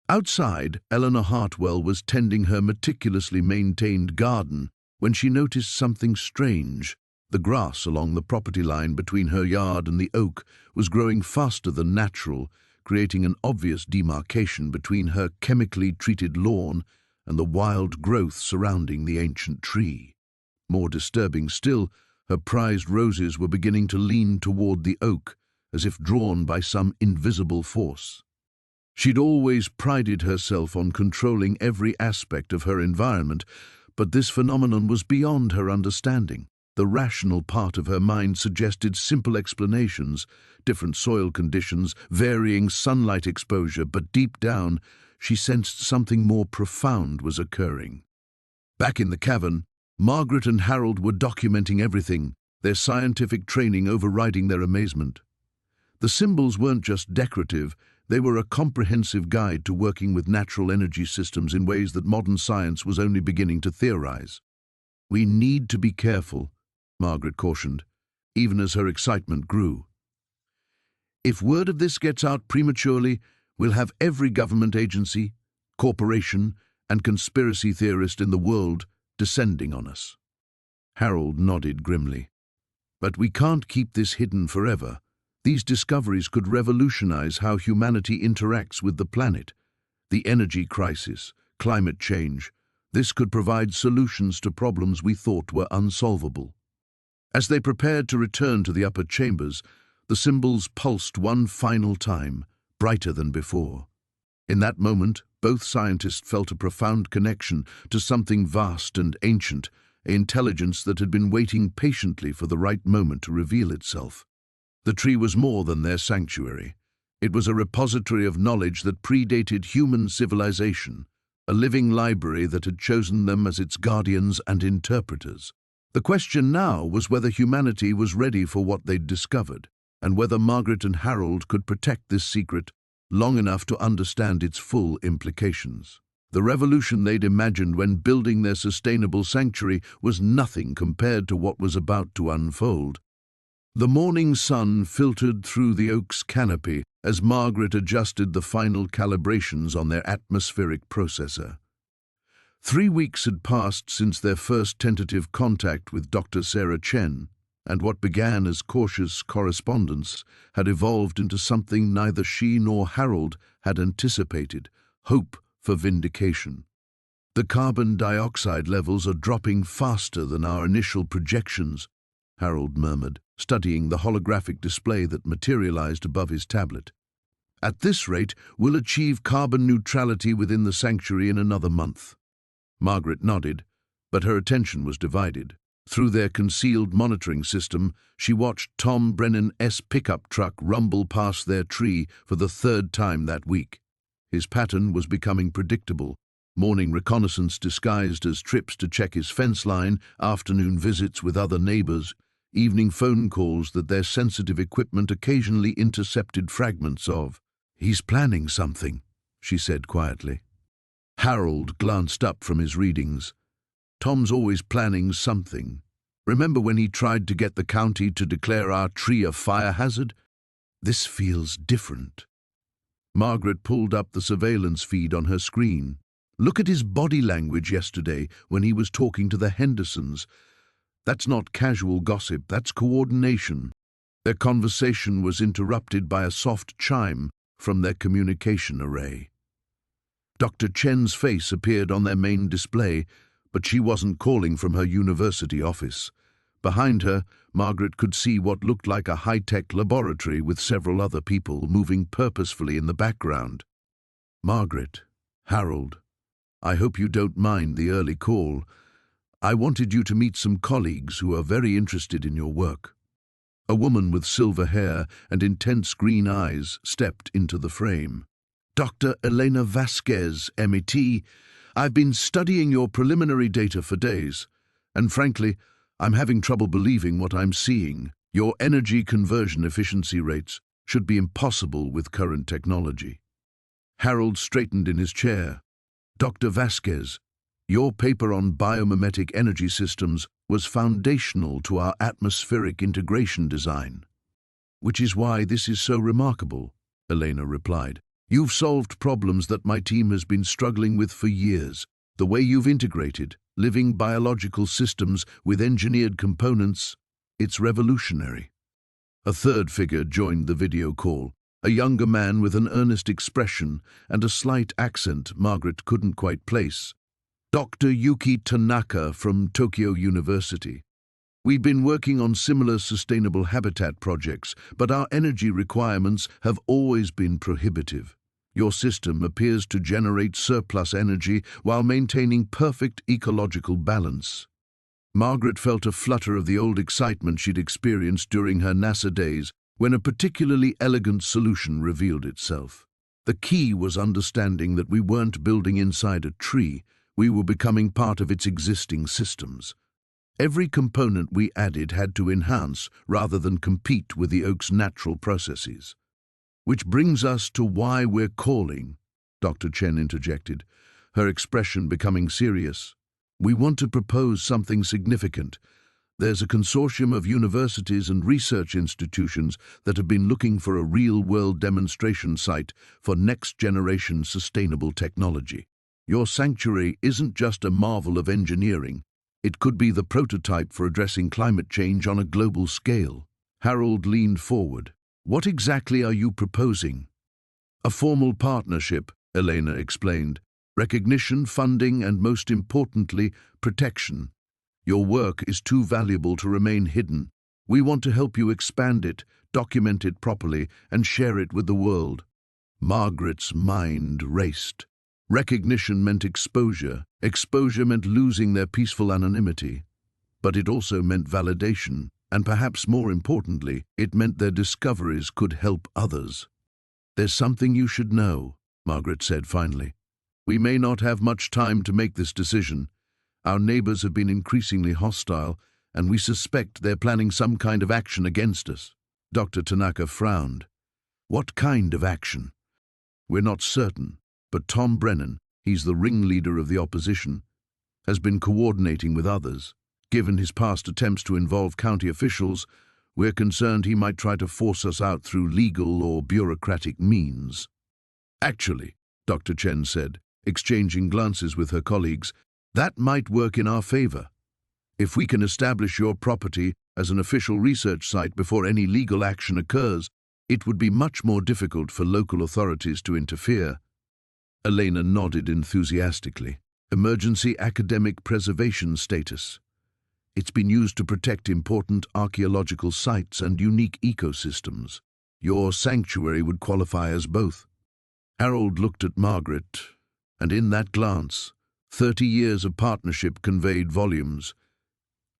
Outside, Eleanor Hartwell was tending her meticulously maintained garden when she noticed something strange. The grass along the property line between her yard and the oak was growing faster than natural, creating an obvious demarcation between her chemically treated lawn and the wild growth surrounding the ancient tree. More disturbing still, her prized roses were beginning to lean toward the oak, as if drawn by some invisible force. She'd always prided herself on controlling every aspect of her environment, but this phenomenon was beyond her understanding. The rational part of her mind suggested simple explanations, different soil conditions, varying sunlight exposure, but deep down, she sensed something more profound was occurring. Back in the cavern, Margaret and Harold were documenting everything, their scientific training overriding their amazement. The symbols weren't just decorative, they were a comprehensive guide to working with natural energy systems in ways that modern science was only beginning to theorize. "We need to be careful," Margaret cautioned, even as her excitement grew. "If word of this gets out prematurely, we'll have every government agency, corporation, and conspiracy theorist in the world descending on us." Harold nodded grimly. "But we can't keep this hidden forever. These discoveries could revolutionize how humanity interacts with the planet. The energy crisis, climate change, this could provide solutions to problems we thought were unsolvable." As they prepared to return to the upper chambers, the symbols pulsed one final time, brighter than before. In that moment, both scientists felt a profound connection to something vast and ancient, an intelligence that had been waiting patiently for the right moment to reveal itself. The tree was more than their sanctuary. It was a repository of knowledge that predated human civilization, a living library that had chosen them as its guardians and interpreters. The question now was whether humanity was ready for what they'd discovered, and whether Margaret and Harold could protect this secret long enough to understand its full implications. The revolution they'd imagined when building their sustainable sanctuary was nothing compared to what was about to unfold. The morning sun filtered through the oak's canopy as Margaret adjusted the final calibrations on their atmospheric processor. 3 weeks had passed since their first tentative contact with Dr. Sarah Chen, and what began as cautious correspondence had evolved into something neither she nor Harold had anticipated: hope for vindication. "The carbon dioxide levels are dropping faster than our initial projections," Harold murmured, studying the holographic display that materialized above his tablet. "At this rate, we'll achieve carbon neutrality within the sanctuary in another month." Margaret nodded, but her attention was divided. Through their concealed monitoring system, she watched Tom Brennan's pickup truck rumble past their tree for the 3rd time that week. His pattern was becoming predictable: morning reconnaissance disguised as trips to check his fence line, afternoon visits with other neighbors, evening phone calls that their sensitive equipment occasionally intercepted fragments of. "He's planning something," she said quietly. Harold glanced up from his readings. "Tom's always planning something. Remember when he tried to get the county to declare our tree a fire hazard? This feels different." Margaret pulled up the surveillance feed on her screen. "Look at his body language yesterday when he was talking to the Hendersons. That's not casual gossip, that's coordination." Their conversation was interrupted by a soft chime from their communication array. Dr. Chen's face appeared on their main display, but she wasn't calling from her university office. Behind her, Margaret could see what looked like a high-tech laboratory with several other people moving purposefully in the background. "Margaret, Harold, I hope you don't mind the early call. I wanted you to meet some colleagues who are very interested in your work." A woman with silver hair and intense green eyes stepped into the frame. "Dr. Elena Vasquez, MET, I've been studying your preliminary data for days, and frankly, I'm having trouble believing what I'm seeing. Your energy conversion efficiency rates should be impossible with current technology." Harold straightened in his chair. "Dr. Vasquez, your paper on biomimetic energy systems was foundational to our atmospheric integration design." "Which is why this is so remarkable," Elena replied. "You've solved problems that my team has been struggling with for years. The way you've integrated living biological systems with engineered components, It's revolutionary. A third figure joined the video call, a younger man with an earnest expression and a slight accent Margaret couldn't quite place. Dr. Yuki Tanaka from Tokyo University. We've been working on similar sustainable habitat projects, but our energy requirements have always been prohibitive. Your system appears to generate surplus energy while maintaining perfect ecological balance. Margaret felt a flutter of the old excitement she'd experienced during her NASA days when a particularly elegant solution revealed itself. The key was understanding that we weren't building inside a tree, we were becoming part of its existing systems. Every component we added had to enhance rather than compete with the oak's natural processes. Which brings us to why we're calling, Dr. Chen interjected, her expression becoming serious. We want to propose something significant. There's a consortium of universities and research institutions that have been looking for a real-world demonstration site for next-generation sustainable technology. Your sanctuary isn't just a marvel of engineering. It could be the prototype for addressing climate change on a global scale. Harold leaned forward. What exactly are you proposing? A formal partnership, Elena explained. Recognition, funding, and most importantly, protection. Your work is too valuable to remain hidden. We want to help you expand it, document it properly, and share it with the world. Margaret's mind raced. Recognition meant exposure. Exposure meant losing their peaceful anonymity. But it also meant validation, and perhaps more importantly, it meant their discoveries could help others. There's something you should know, Margaret said finally. We may not have much time to make this decision. Our neighbors have been increasingly hostile, and we suspect they're planning some kind of action against us. Dr. Tanaka frowned. What kind of action? We're not certain, but Tom Brennan, he's the ringleader of the opposition, has been coordinating with others. Given his past attempts to involve county officials, we're concerned he might try to force us out through legal or bureaucratic means. Actually, Dr. Chen said, exchanging glances with her colleagues, that might work in our favor. If we can establish your property as an official research site before any legal action occurs, it would be much more difficult for local authorities to interfere. Elena nodded enthusiastically. Emergency academic preservation status. It's been used to protect important archaeological sites and unique ecosystems. Your sanctuary would qualify as both. Harold looked at Margaret, and in that glance, 30 years of partnership conveyed volumes.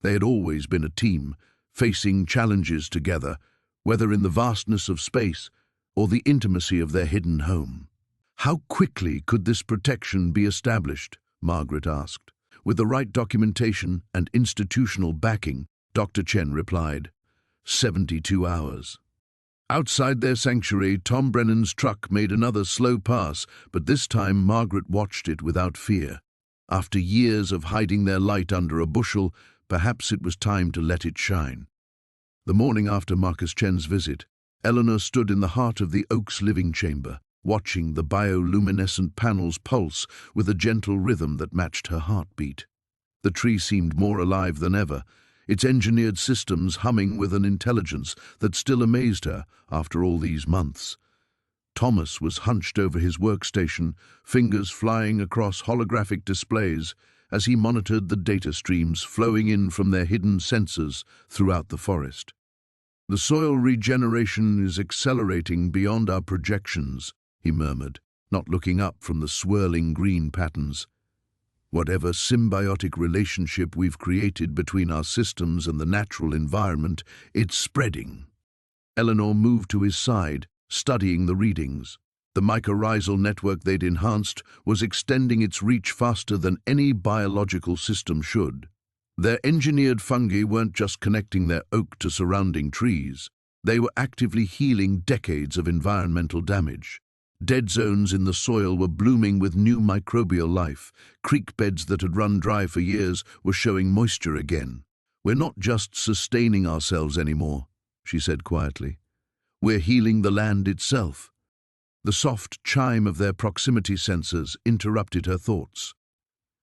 They had always been a team, facing challenges together, whether in the vastness of space or the intimacy of their hidden home. How quickly could this protection be established? Margaret asked. With the right documentation and institutional backing, Dr. Chen replied. 72 hours. Outside their sanctuary, Tom Brennan's truck made another slow pass, but this time Margaret watched it without fear. After years of hiding their light under a bushel, perhaps it was time to let it shine. The morning after Marcus Chen's visit, Eleanor stood in the heart of the oak's living chamber, watching the bioluminescent panels pulse with a gentle rhythm that matched her heartbeat. The tree seemed more alive than ever, its engineered systems humming with an intelligence that still amazed her after all these months. Thomas was hunched over his workstation, fingers flying across holographic displays as he monitored the data streams flowing in from their hidden sensors throughout the forest. The soil regeneration is accelerating beyond our projections, he murmured, not looking up from the swirling green patterns. Whatever symbiotic relationship we've created between our systems and the natural environment, it's spreading. Eleanor moved to his side, studying the readings. The mycorrhizal network they'd enhanced was extending its reach faster than any biological system should. Their engineered fungi weren't just connecting their oak to surrounding trees. They were actively healing decades of environmental damage. Dead zones in the soil were blooming with new microbial life. Creek beds that had run dry for years were showing moisture again. We're not just sustaining ourselves anymore, she said quietly. We're healing the land itself. The soft chime of their proximity sensors interrupted her thoughts.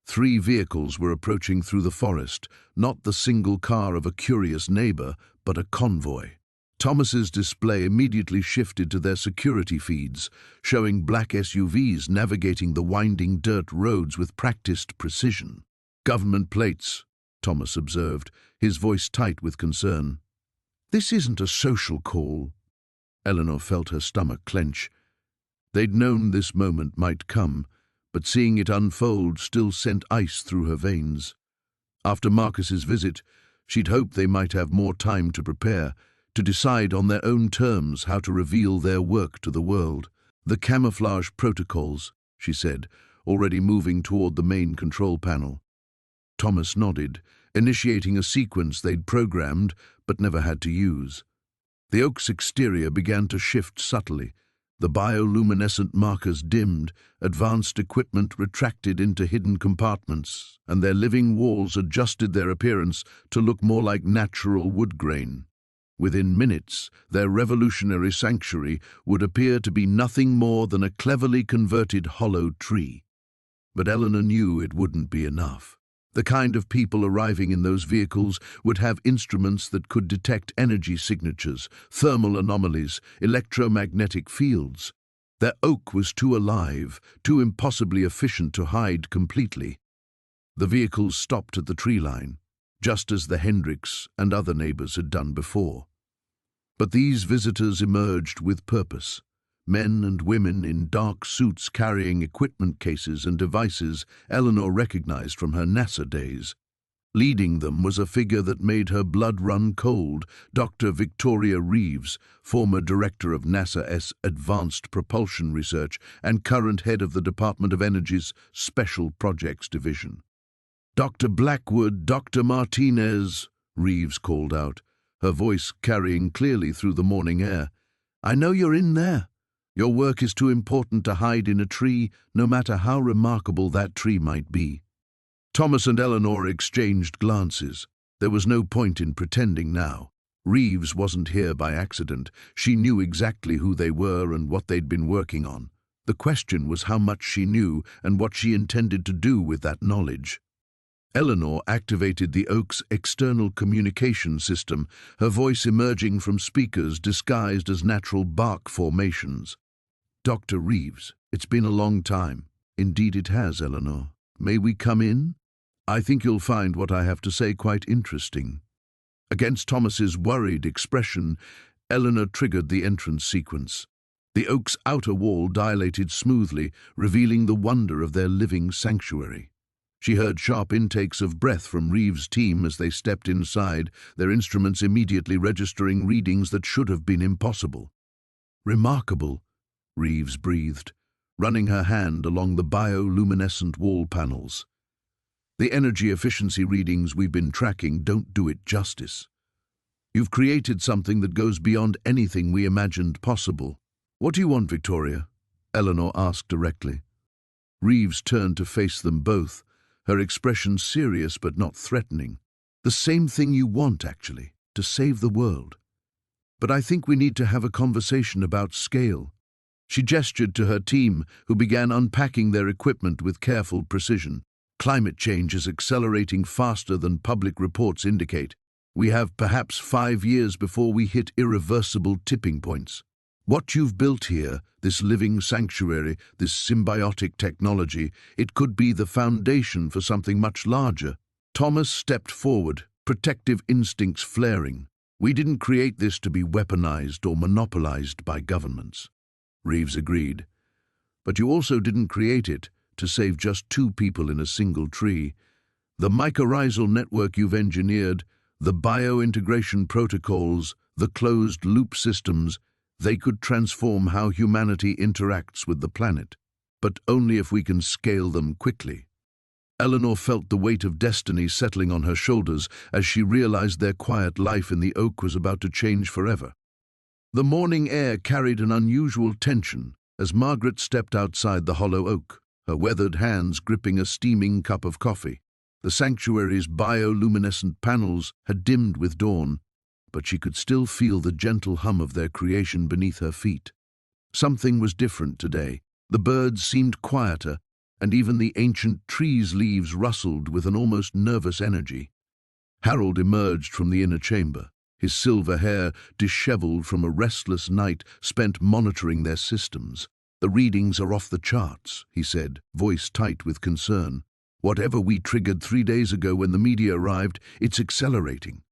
3 vehicles were approaching through the forest, not the single car of a curious neighbor, but a convoy. Thomas's display immediately shifted to their security feeds, showing black SUVs navigating the winding dirt roads with practiced precision. "Government plates," Thomas observed, his voice tight with concern. "This isn't a social call." Eleanor felt her stomach clench. They'd known this moment might come, but seeing it unfold still sent ice through her veins. After Marcus's visit, she'd hoped they might have more time to prepare, to decide on their own terms how to reveal their work to the world. "The camouflage protocols," she said, already moving toward the main control panel. Thomas nodded, initiating a sequence they'd programmed but never had to use. The Oak's exterior began to shift subtly. The bioluminescent markers dimmed, advanced equipment retracted into hidden compartments, and their living walls adjusted their appearance to look more like natural wood grain. Within minutes, their revolutionary sanctuary would appear to be nothing more than a cleverly converted hollow tree. But Eleanor knew it wouldn't be enough. The kind of people arriving in those vehicles would have instruments that could detect energy signatures, thermal anomalies, electromagnetic fields. Their Oak was too alive, too impossibly efficient to hide completely. The vehicles stopped at the tree line, just as the Hendricks and other neighbors had done before. But these visitors emerged with purpose. Men and women in dark suits carrying equipment cases and devices Eleanor recognized from her NASA days. Leading them was a figure that made her blood run cold, Dr. Victoria Reeves, former director of NASA's Advanced Propulsion Research and current head of the Department of Energy's Special Projects Division. "Dr. Blackwood, Dr. Martinez," Reeves called out, her voice carrying clearly through the morning air. "I know you're in there. Your work is too important to hide in a tree, no matter how remarkable that tree might be." Thomas and Eleanor exchanged glances. There was no point in pretending now. Reeves wasn't here by accident. She knew exactly who they were and what they'd been working on. The question was how much she knew and what she intended to do with that knowledge. Eleanor activated the Oak's external communication system, her voice emerging from speakers disguised as natural bark formations. "Dr. Reeves, it's been a long time." "Indeed it has, Eleanor. May we come in? I think you'll find what I have to say quite interesting." Against Thomas's worried expression, Eleanor triggered the entrance sequence. The Oak's outer wall dilated smoothly, revealing the wonder of their living sanctuary. She heard sharp intakes of breath from Reeves' team as they stepped inside, their instruments immediately registering readings that should have been impossible. "Remarkable," Reeves breathed, running her hand along the bioluminescent wall panels. "The energy efficiency readings we've been tracking don't do it justice. You've created something that goes beyond anything we imagined possible." "What do you want, Victoria?" Eleanor asked directly. Reeves turned to face them both, her expression serious but not threatening. "The same thing you want, actually, to save the world. But I think we need to have a conversation about scale." She gestured to her team, who began unpacking their equipment with careful precision. "Climate change is accelerating faster than public reports indicate. We have perhaps 5 years before we hit irreversible tipping points. What you've built here, this living sanctuary, this symbiotic technology, it could be the foundation for something much larger." Thomas stepped forward, protective instincts flaring. "We didn't create this to be weaponized or monopolized by governments." Reeves agreed. "But you also didn't create it to save just 2 people in a single tree. The mycorrhizal network you've engineered, the biointegration protocols, the closed-loop systems, they could transform how humanity interacts with the planet, but only if we can scale them quickly." Eleanor felt the weight of destiny settling on her shoulders as she realized their quiet life in the Oak was about to change forever. The morning air carried an unusual tension as Margaret stepped outside the hollow oak, her weathered hands gripping a steaming cup of coffee. The sanctuary's bioluminescent panels had dimmed with dawn, but she could still feel the gentle hum of their creation beneath her feet. Something was different today. The birds seemed quieter, and even the ancient tree's leaves rustled with an almost nervous energy. Harold emerged from the inner chamber, his silver hair disheveled from a restless night spent monitoring their systems. "The readings are off the charts," he said, voice tight with concern. "Whatever we triggered 3 days ago when the media arrived, it's accelerating."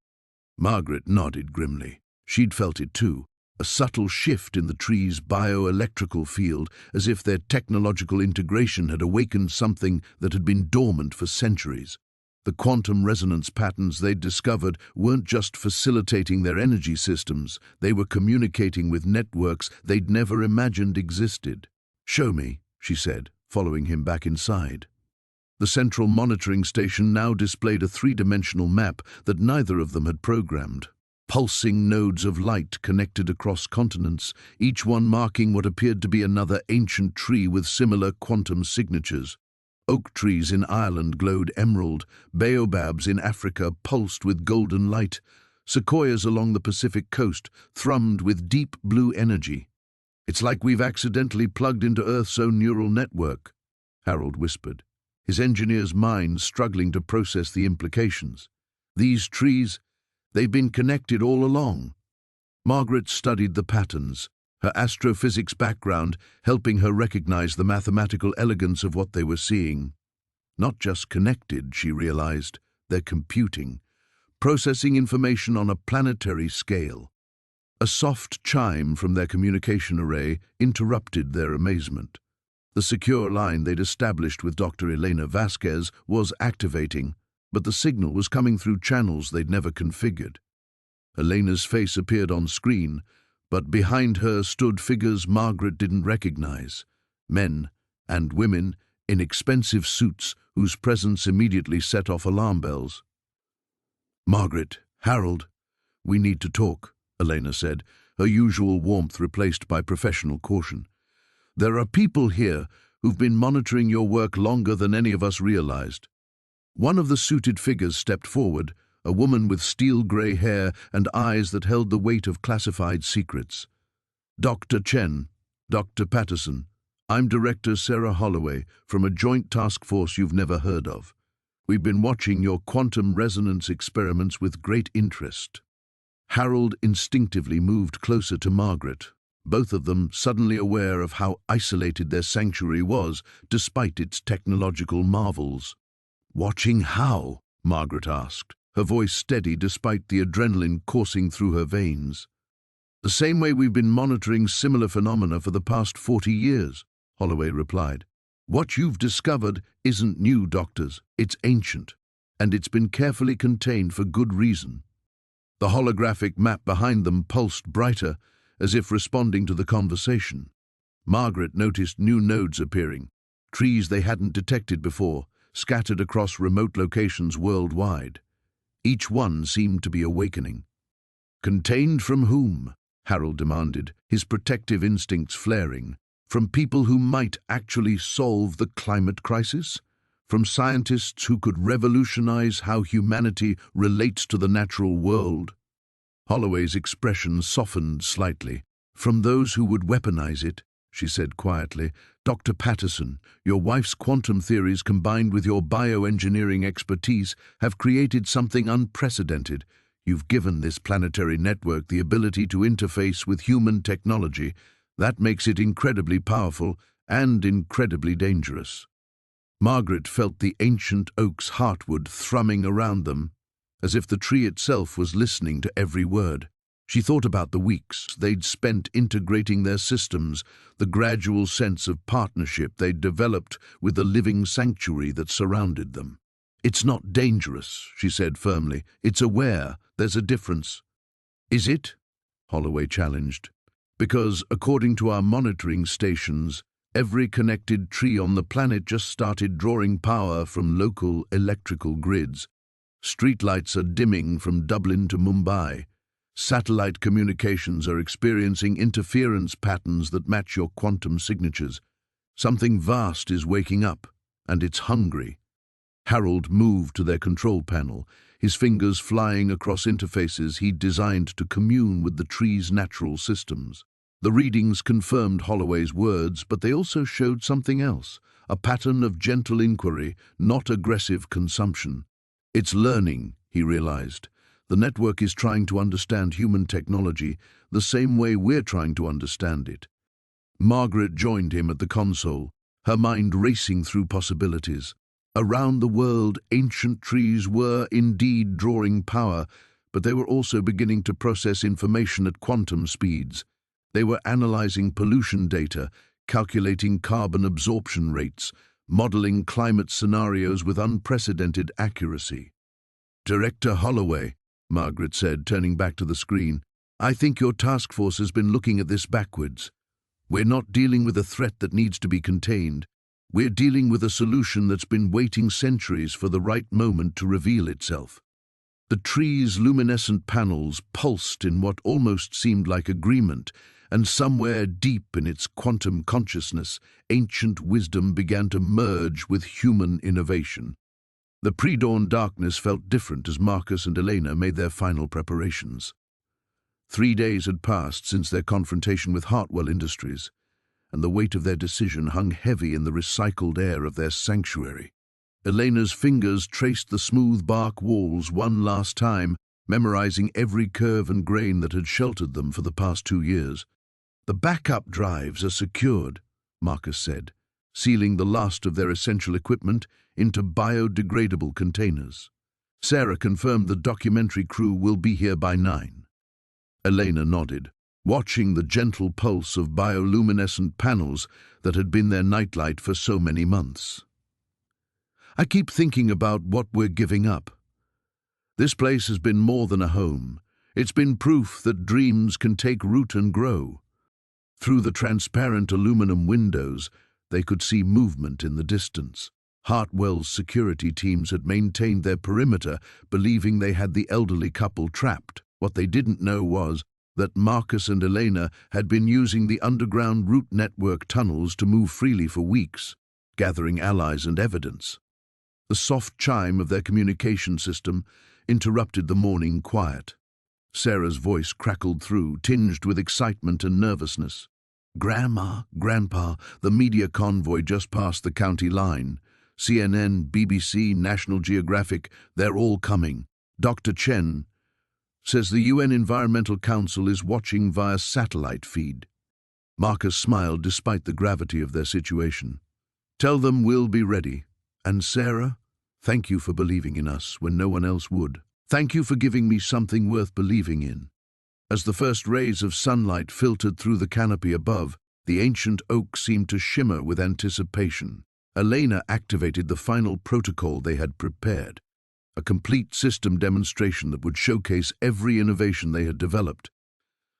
Margaret nodded grimly. She'd felt it too, a subtle shift in the tree's bioelectrical field, as if their technological integration had awakened something that had been dormant for centuries. The quantum resonance patterns they'd discovered weren't just facilitating their energy systems, they were communicating with networks they'd never imagined existed. "Show me," she said, following him back inside. The central monitoring station now displayed a three-dimensional map that neither of them had programmed. Pulsing nodes of light connected across continents, each one marking what appeared to be another ancient tree with similar quantum signatures. Oak trees in Ireland glowed emerald, baobabs in Africa pulsed with golden light, sequoias along the Pacific coast thrummed with deep blue energy. "It's like we've accidentally plugged into Earth's own neural network," Harold whispered, his engineer's mind struggling to process the implications. "These trees, they've been connected all along." Margaret studied the patterns, her astrophysics background helping her recognize the mathematical elegance of what they were seeing. Not just connected, she realized, they're computing, processing information on a planetary scale. A soft chime from their communication array interrupted their amazement. The secure line they'd established with Dr. Elena Vasquez was activating, but the signal was coming through channels they'd never configured. Elena's face appeared on screen, but behind her stood figures Margaret didn't recognize, men and women in expensive suits whose presence immediately set off alarm bells. "Margaret, Harold, we need to talk," Elena said, her usual warmth replaced by professional caution. "There are people here who've been monitoring your work longer than any of us realized." One of the suited figures stepped forward, a woman with steel-gray hair and eyes that held the weight of classified secrets. "Dr. Chen, Dr. Patterson, I'm Director Sarah Holloway from a joint task force you've never heard of. We've been watching your quantum resonance experiments with great interest." Harold instinctively moved closer to Margaret, both of them suddenly aware of how isolated their sanctuary was despite its technological marvels. "Watching how?" Margaret asked, her voice steady despite the adrenaline coursing through her veins. "The same way we've been monitoring similar phenomena for the past 40 years, Holloway replied. "What you've discovered isn't new, doctors. It's ancient, and it's been carefully contained for good reason." The holographic map behind them pulsed brighter, as if responding to the conversation. Margaret noticed new nodes appearing, trees they hadn't detected before, scattered across remote locations worldwide. Each one seemed to be awakening. "Contained from whom?" Harold demanded, his protective instincts flaring. "From people who might actually solve the climate crisis? From scientists who could revolutionize how humanity relates to the natural world?" Holloway's expression softened slightly. "From those who would weaponize it," she said quietly. "Dr. Patterson, your wife's quantum theories combined with your bioengineering expertise have created something unprecedented. You've given this planetary network the ability to interface with human technology. That makes it incredibly powerful and incredibly dangerous." Margaret felt the ancient oak's heartwood thrumming around them, as if the tree itself was listening to every word. She thought about the weeks they'd spent integrating their systems, the gradual sense of partnership they'd developed with the living sanctuary that surrounded them. "It's not dangerous," she said firmly. "It's aware. There's a difference." "Is it?" Holloway challenged. "Because, according to our monitoring stations, every connected tree on the planet just started drawing power from local electrical grids. Streetlights are dimming from Dublin to Mumbai. Satellite communications are experiencing interference patterns that match your quantum signatures. Something vast is waking up, and it's hungry." Harold moved to their control panel, his fingers flying across interfaces he'd designed to commune with the tree's natural systems. The readings confirmed Holloway's words, but they also showed something else, a pattern of gentle inquiry, not aggressive consumption. It's learning, he realized. The network is trying to understand human technology the same way we're trying to understand it. Margaret joined him at the console, her mind racing through possibilities. Around the world, ancient trees were indeed drawing power, but they were also beginning to process information at quantum speeds. They were analyzing pollution data, calculating carbon absorption rates, modeling climate scenarios with unprecedented accuracy. "Director Holloway," Margaret said, turning back to the screen, "I think your task force has been looking at this backwards. We're not dealing with a threat that needs to be contained. We're dealing with a solution that's been waiting centuries for the right moment to reveal itself." The tree's luminescent panels pulsed in what almost seemed like agreement, and somewhere deep in its quantum consciousness, ancient wisdom began to merge with human innovation. The pre-dawn darkness felt different as Marcus and Elena made their final preparations. 3 days had passed since their confrontation with Hartwell Industries, and the weight of their decision hung heavy in the recycled air of their sanctuary. Elena's fingers traced the smooth bark walls one last time, memorizing every curve and grain that had sheltered them for the past 2 years. "The backup drives are secured," Marcus said, sealing the last of their essential equipment into biodegradable containers. Sarah confirmed the documentary crew will be here by 9. Elena nodded, watching the gentle pulse of bioluminescent panels that had been their nightlight for so many months. "I keep thinking about what we're giving up. This place has been more than a home. It's been proof that dreams can take root and grow." Through the transparent aluminum windows, they could see movement in the distance. Hartwell's security teams had maintained their perimeter, believing they had the elderly couple trapped. What they didn't know was that Marcus and Elena had been using the underground route network tunnels to move freely for weeks, gathering allies and evidence. The soft chime of their communication system interrupted the morning quiet. Sarah's voice crackled through, tinged with excitement and nervousness. "Grandma, Grandpa, the media convoy just passed the county line. CNN, BBC, National Geographic, they're all coming. Dr. Chen says the UN Environmental Council is watching via satellite feed." Marcus smiled despite the gravity of their situation. "Tell them we'll be ready. And Sarah, thank you for believing in us when no one else would. Thank you for giving me something worth believing in." As the first rays of sunlight filtered through the canopy above, the ancient oak seemed to shimmer with anticipation. Elena activated the final protocol they had prepared, a complete system demonstration that would showcase every innovation they had developed.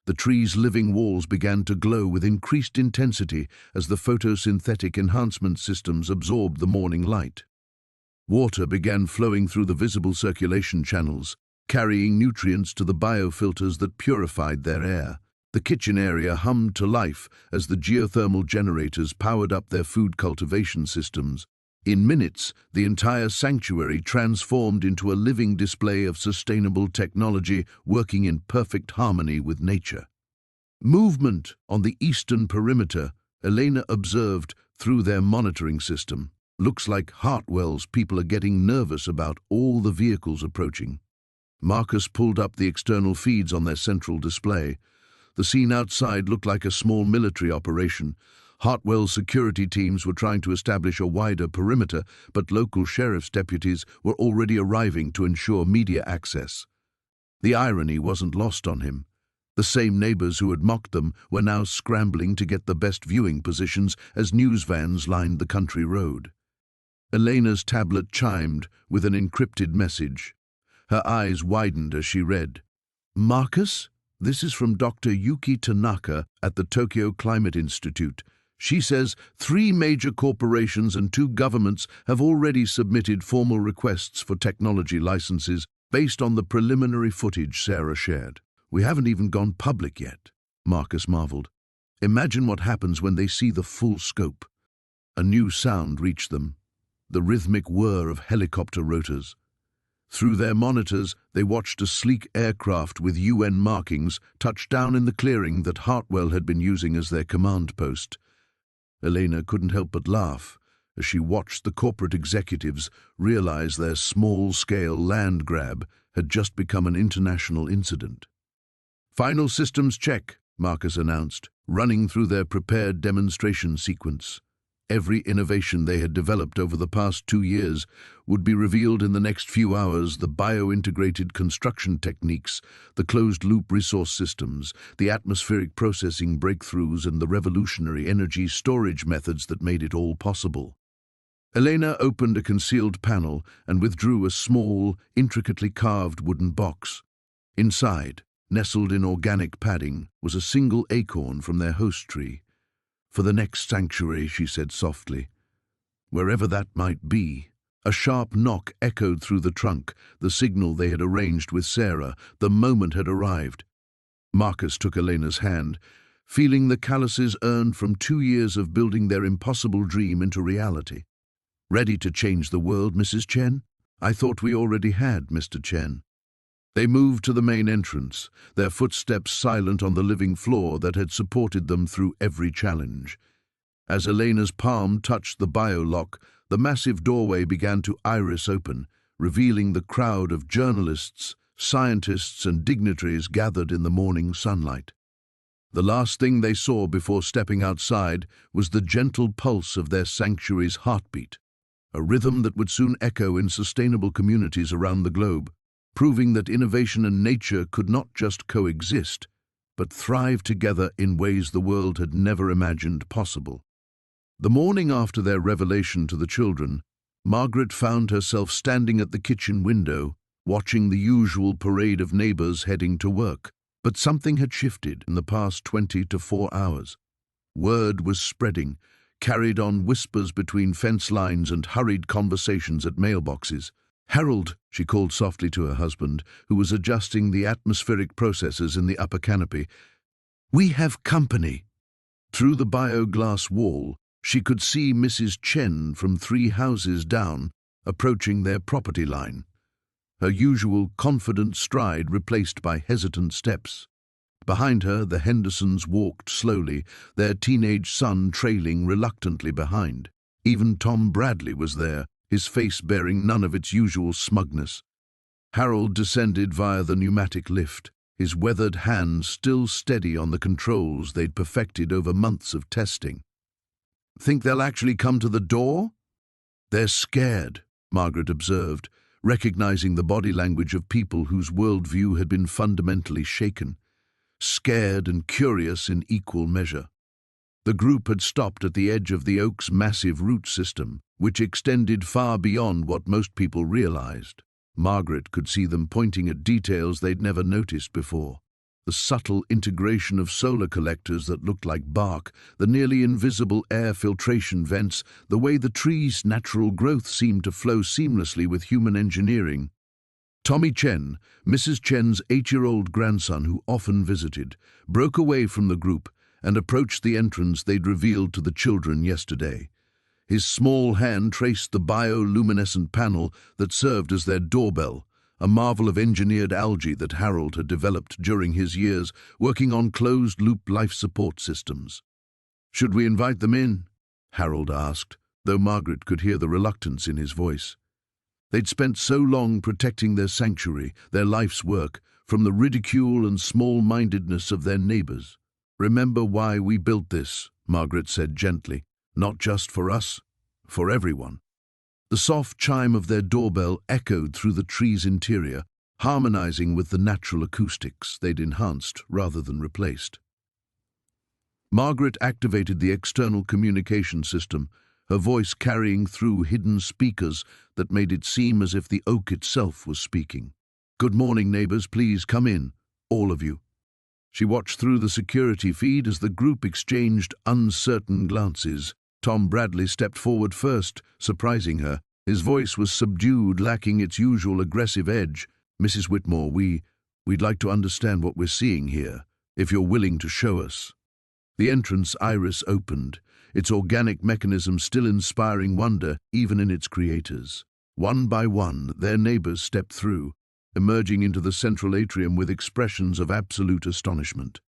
The tree's living walls began to glow with increased intensity as the photosynthetic enhancement systems absorbed the morning light. Water began flowing through the visible circulation channels, carrying nutrients to the biofilters that purified their air. The kitchen area hummed to life as the geothermal generators powered up their food cultivation systems. In minutes, the entire sanctuary transformed into a living display of sustainable technology working in perfect harmony with nature. Movement on the eastern perimeter, Elena observed through their monitoring system. "Looks like Hartwell's people are getting nervous about all the vehicles approaching." Marcus pulled up the external feeds on their central display. The scene outside looked like a small military operation. Hartwell's security teams were trying to establish a wider perimeter, but local sheriff's deputies were already arriving to ensure media access. The irony wasn't lost on him. The same neighbors who had mocked them were now scrambling to get the best viewing positions as news vans lined the country road. Elena's tablet chimed with an encrypted message. Her eyes widened as she read. "Marcus, this is from Dr. Yuki Tanaka at the Tokyo Climate Institute. She says 3 major corporations and 2 governments have already submitted formal requests for technology licenses based on the preliminary footage Sarah shared. We haven't even gone public yet," Marcus marveled. "Imagine what happens when they see the full scope." A new sound reached them, the rhythmic whir of helicopter rotors. Through their monitors, they watched a sleek aircraft with UN markings touch down in the clearing that Hartwell had been using as their command post. Elena couldn't help but laugh as she watched the corporate executives realize their small-scale land grab had just become an international incident. "Final systems check," Marcus announced, running through their prepared demonstration sequence. Every innovation they had developed over the past 2 years would be revealed in the next few hours: the bio-integrated construction techniques, the closed-loop resource systems, the atmospheric processing breakthroughs, and the revolutionary energy storage methods that made it all possible. Elena opened a concealed panel and withdrew a small, intricately carved wooden box. Inside, nestled in organic padding, was a single acorn from their host tree. "For the next sanctuary," she said softly. "Wherever that might be." A sharp knock echoed through the trunk, the signal they had arranged with Sarah. The moment had arrived. Marcus took Elena's hand, feeling the calluses earned from 2 years of building their impossible dream into reality. "Ready to change the world, Mrs. Chen?" "I thought we already had, Mr. Chen." They moved to the main entrance, their footsteps silent on the living floor that had supported them through every challenge. As Elena's palm touched the biolock, the massive doorway began to iris open, revealing the crowd of journalists, scientists, and dignitaries gathered in the morning sunlight. The last thing they saw before stepping outside was the gentle pulse of their sanctuary's heartbeat, a rhythm that would soon echo in sustainable communities around the globe, proving that innovation and nature could not just coexist, but thrive together in ways the world had never imagined possible. The morning after their revelation to the children, Margaret found herself standing at the kitchen window, watching the usual parade of neighbors heading to work. But something had shifted in the past 24 hours. Word was spreading, carried on whispers between fence lines and hurried conversations at mailboxes. "Harold," she called softly to her husband, who was adjusting the atmospheric processes in the upper canopy. "We have company." Through the bio-glass wall, she could see Mrs. Chen from 3 houses down, approaching their property line. Her usual confident stride replaced by hesitant steps. Behind her, the Hendersons walked slowly, their teenage son trailing reluctantly behind. Even Tom Bradley was there, his face bearing none of its usual smugness. Harold descended via the pneumatic lift, his weathered hands still steady on the controls they'd perfected over months of testing. "Think they'll actually come to the door?" "They're scared," Margaret observed, recognizing the body language of people whose worldview had been fundamentally shaken. Scared and curious in equal measure. The group had stopped at the edge of the oak's massive root system, which extended far beyond what most people realized. Margaret could see them pointing at details they'd never noticed before. The subtle integration of solar collectors that looked like bark, the nearly invisible air filtration vents, the way the tree's natural growth seemed to flow seamlessly with human engineering. Tommy Chen, Mrs. Chen's 8-year-old grandson who often visited, broke away from the group and approached the entrance they'd revealed to the children yesterday. His small hand traced the bioluminescent panel that served as their doorbell, a marvel of engineered algae that Harold had developed during his years working on closed-loop life support systems. "Should we invite them in?" Harold asked, though Margaret could hear the reluctance in his voice. They'd spent so long protecting their sanctuary, their life's work, from the ridicule and small-mindedness of their neighbors. "Remember why we built this," Margaret said gently. "Not just for us, for everyone." The soft chime of their doorbell echoed through the tree's interior, harmonizing with the natural acoustics they'd enhanced rather than replaced. Margaret activated the external communication system, her voice carrying through hidden speakers that made it seem as if the oak itself was speaking. "Good morning, neighbors. Please come in, all of you." She watched through the security feed as the group exchanged uncertain glances. Tom Bradley stepped forward first, surprising her. His voice was subdued, lacking its usual aggressive edge. "Mrs. Whitmore, we'd like to understand what we're seeing here, if you're willing to show us." The entrance iris opened, its organic mechanism still inspiring wonder even in its creators. One by one, their neighbors stepped through, emerging into the central atrium with expressions of absolute astonishment.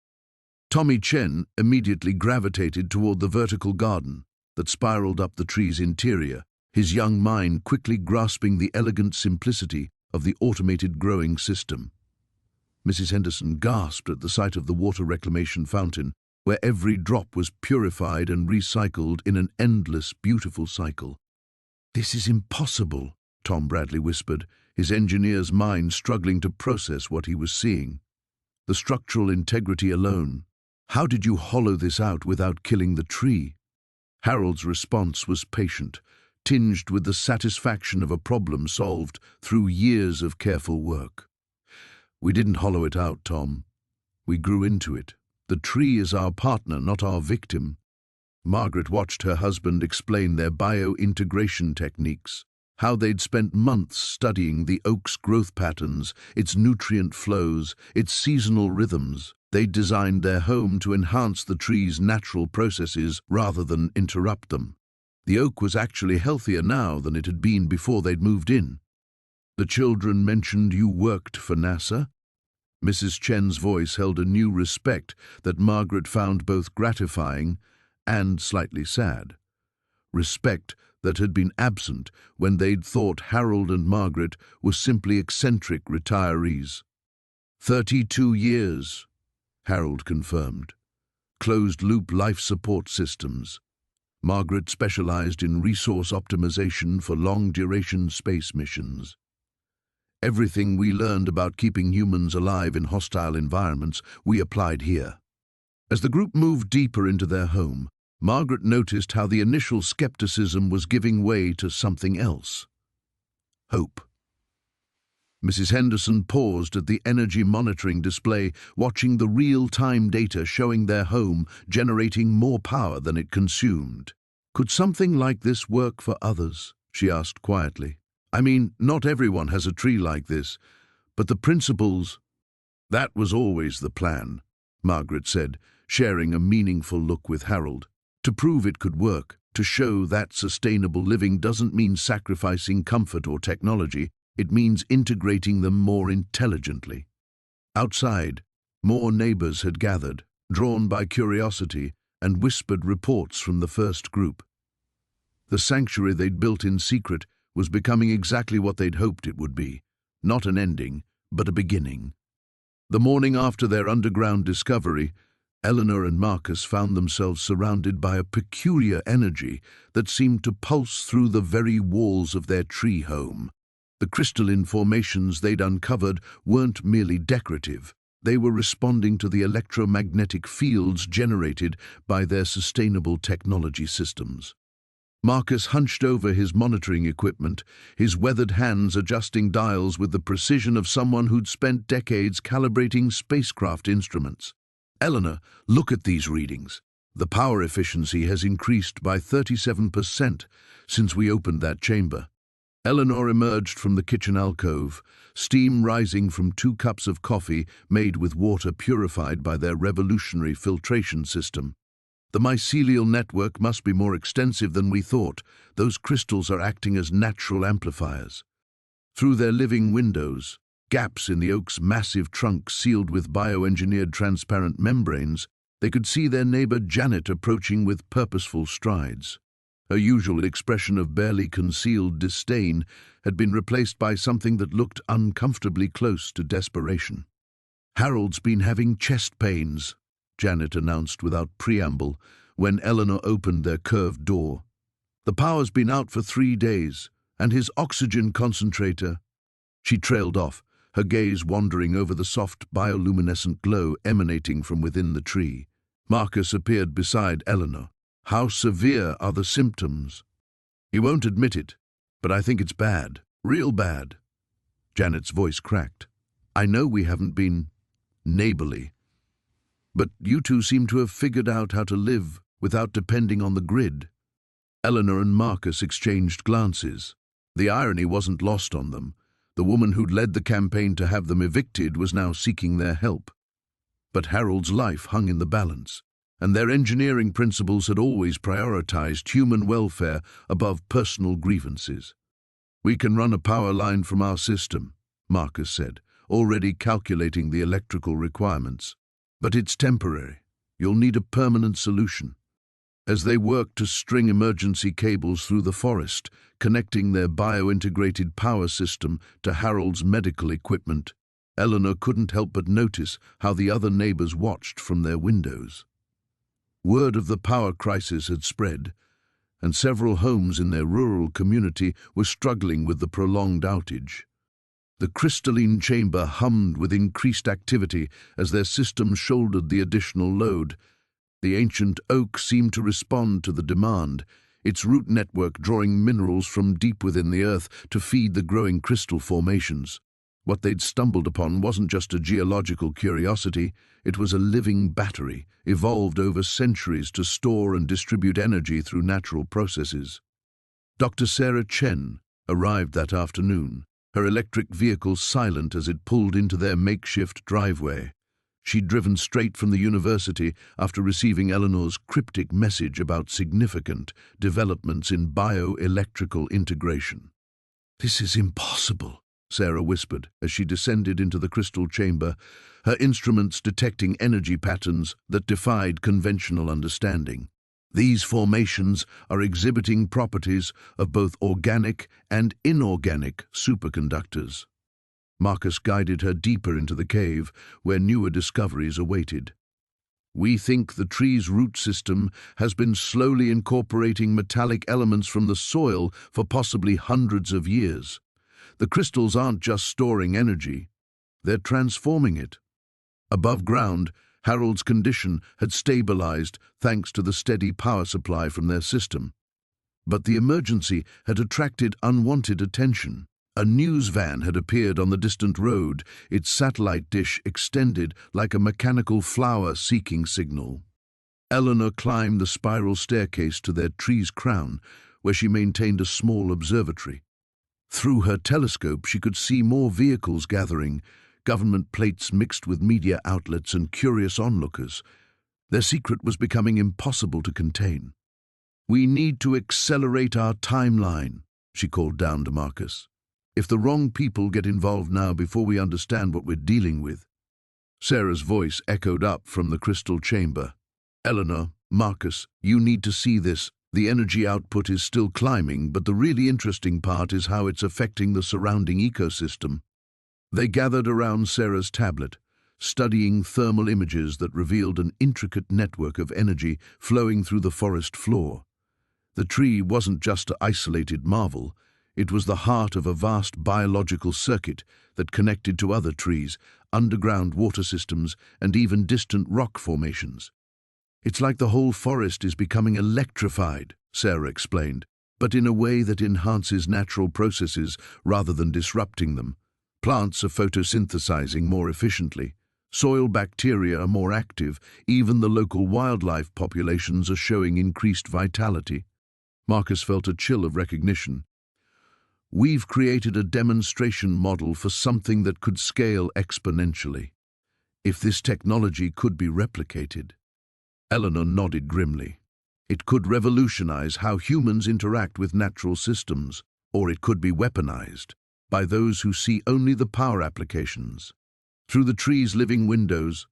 Tommy Chen immediately gravitated toward the vertical garden that spiraled up the tree's interior, his young mind quickly grasping the elegant simplicity of the automated growing system. Mrs. Henderson gasped at the sight of the water reclamation fountain, where every drop was purified and recycled in an endless, beautiful cycle. "This is impossible," Tom Bradley whispered, his engineer's mind struggling to process what he was seeing. The structural integrity alone. How did you hollow this out without killing the tree? Harold's response was patient, tinged with the satisfaction of a problem solved through years of careful work. "We didn't hollow it out, Tom. We grew into it. The tree is our partner, not our victim." Margaret watched her husband explain their bio-integration techniques, how they'd spent months studying the oak's growth patterns, its nutrient flows, its seasonal rhythms. They'd designed their home to enhance the tree's natural processes rather than interrupt them. The oak was actually healthier now than it had been before they'd moved in. "The children mentioned you worked for NASA?" Mrs. Chen's voice held a new respect that Margaret found both gratifying and slightly sad. Respect that had been absent when they'd thought Harold and Margaret were simply eccentric retirees. 32 years, Harold confirmed. Closed-loop life support systems. Margaret specialized in resource optimization for long-duration space missions. Everything we learned about keeping humans alive in hostile environments, we applied here. As the group moved deeper into their home, Margaret noticed how the initial skepticism was giving way to something else. Hope. Mrs. Henderson paused at the energy monitoring display, watching the real-time data showing their home generating more power than it consumed. "Could something like this work for others?" she asked quietly. "I mean, not everyone has a tree like this, but the principles—" "That was always the plan," Margaret said, sharing a meaningful look with Harold. "To prove it could work, to show that sustainable living doesn't mean sacrificing comfort or technology, it means integrating them more intelligently." Outside, more neighbors had gathered, drawn by curiosity, and whispered reports from the first group. The sanctuary they'd built in secret was becoming exactly what they'd hoped it would be, not an ending, but a beginning. The morning after their underground discovery, Eleanor and Marcus found themselves surrounded by a peculiar energy that seemed to pulse through the very walls of their tree home. The crystalline formations they'd uncovered weren't merely decorative. They were responding to the electromagnetic fields generated by their sustainable technology systems. Marcus hunched over his monitoring equipment, his weathered hands adjusting dials with the precision of someone who'd spent decades calibrating spacecraft instruments. "Eleanor, look at these readings. The power efficiency has increased by 37% since we opened that chamber." Eleanor emerged from the kitchen alcove, steam rising from 2 cups of coffee made with water purified by their revolutionary filtration system. "The mycelial network must be more extensive than we thought. Those crystals are acting as natural amplifiers." Through their living windows, gaps in the oak's massive trunk sealed with bioengineered transparent membranes, they could see their neighbor Janet approaching with purposeful strides. Her usual expression of barely concealed disdain had been replaced by something that looked uncomfortably close to desperation. "Harold's been having chest pains," Janet announced without preamble when Eleanor opened their curved door. "The power's been out for 3 days, and his oxygen concentrator—" She trailed off, her gaze wandering over the soft bioluminescent glow emanating from within the tree. Marcus appeared beside Eleanor. "How severe are the symptoms?" "He won't admit it, but I think it's bad, real bad." Janet's voice cracked. "I know we haven't been neighborly, but you two seem to have figured out how to live without depending on the grid." Eleanor and Marcus exchanged glances. The irony wasn't lost on them. The woman who'd led the campaign to have them evicted was now seeking their help. But Harold's life hung in the balance, and their engineering principles had always prioritized human welfare above personal grievances. "We can run a power line from our system," Marcus said, already calculating the electrical requirements. "But it's temporary. You'll need a permanent solution." As they worked to string emergency cables through the forest, connecting their bio-integrated power system to Harold's medical equipment, Eleanor couldn't help but notice how the other neighbors watched from their windows. Word of the power crisis had spread, and several homes in their rural community were struggling with the prolonged outage. The crystalline chamber hummed with increased activity as their system shouldered the additional load. The ancient oak seemed to respond to the demand, its root network drawing minerals from deep within the earth to feed the growing crystal formations. What they'd stumbled upon wasn't just a geological curiosity, it was a living battery, evolved over centuries to store and distribute energy through natural processes. Dr. Sarah Chen arrived that afternoon, her electric vehicle silent as it pulled into their makeshift driveway. She'd driven straight from the university after receiving Eleanor's cryptic message about significant developments in bioelectrical integration. "This is impossible," Sarah whispered as she descended into the crystal chamber, her instruments detecting energy patterns that defied conventional understanding. "These formations are exhibiting properties of both organic and inorganic superconductors." Marcus guided her deeper into the cave, where newer discoveries awaited. "We think the tree's root system has been slowly incorporating metallic elements from the soil for possibly hundreds of years. The crystals aren't just storing energy, they're transforming it." Above ground, Harold's condition had stabilized thanks to the steady power supply from their system. But the emergency had attracted unwanted attention. A news van had appeared on the distant road, its satellite dish extended like a mechanical flower-seeking signal. Eleanor climbed the spiral staircase to their tree's crown, where she maintained a small observatory. Through her telescope, she could see more vehicles gathering, government plates mixed with media outlets and curious onlookers. Their secret was becoming impossible to contain. "We need to accelerate our timeline," she called down to Marcus. "If the wrong people get involved now before we understand what we're dealing with." Sarah's voice echoed up from the crystal chamber. "Eleanor, Marcus, you need to see this. The energy output is still climbing, but the really interesting part is how it's affecting the surrounding ecosystem." They gathered around Sarah's tablet, studying thermal images that revealed an intricate network of energy flowing through the forest floor. The tree wasn't just an isolated marvel. It was the heart of a vast biological circuit that connected to other trees, underground water systems, and even distant rock formations. "It's like the whole forest is becoming electrified," Sarah explained, "but in a way that enhances natural processes rather than disrupting them. Plants are photosynthesizing more efficiently. Soil bacteria are more active. Even the local wildlife populations are showing increased vitality." Marcus felt a chill of recognition. "We've created a demonstration model for something that could scale exponentially. If this technology could be replicated." Eleanor nodded grimly. "It could revolutionize how humans interact with natural systems, or it could be weaponized by those who see only the power applications." Through the tree's living windows,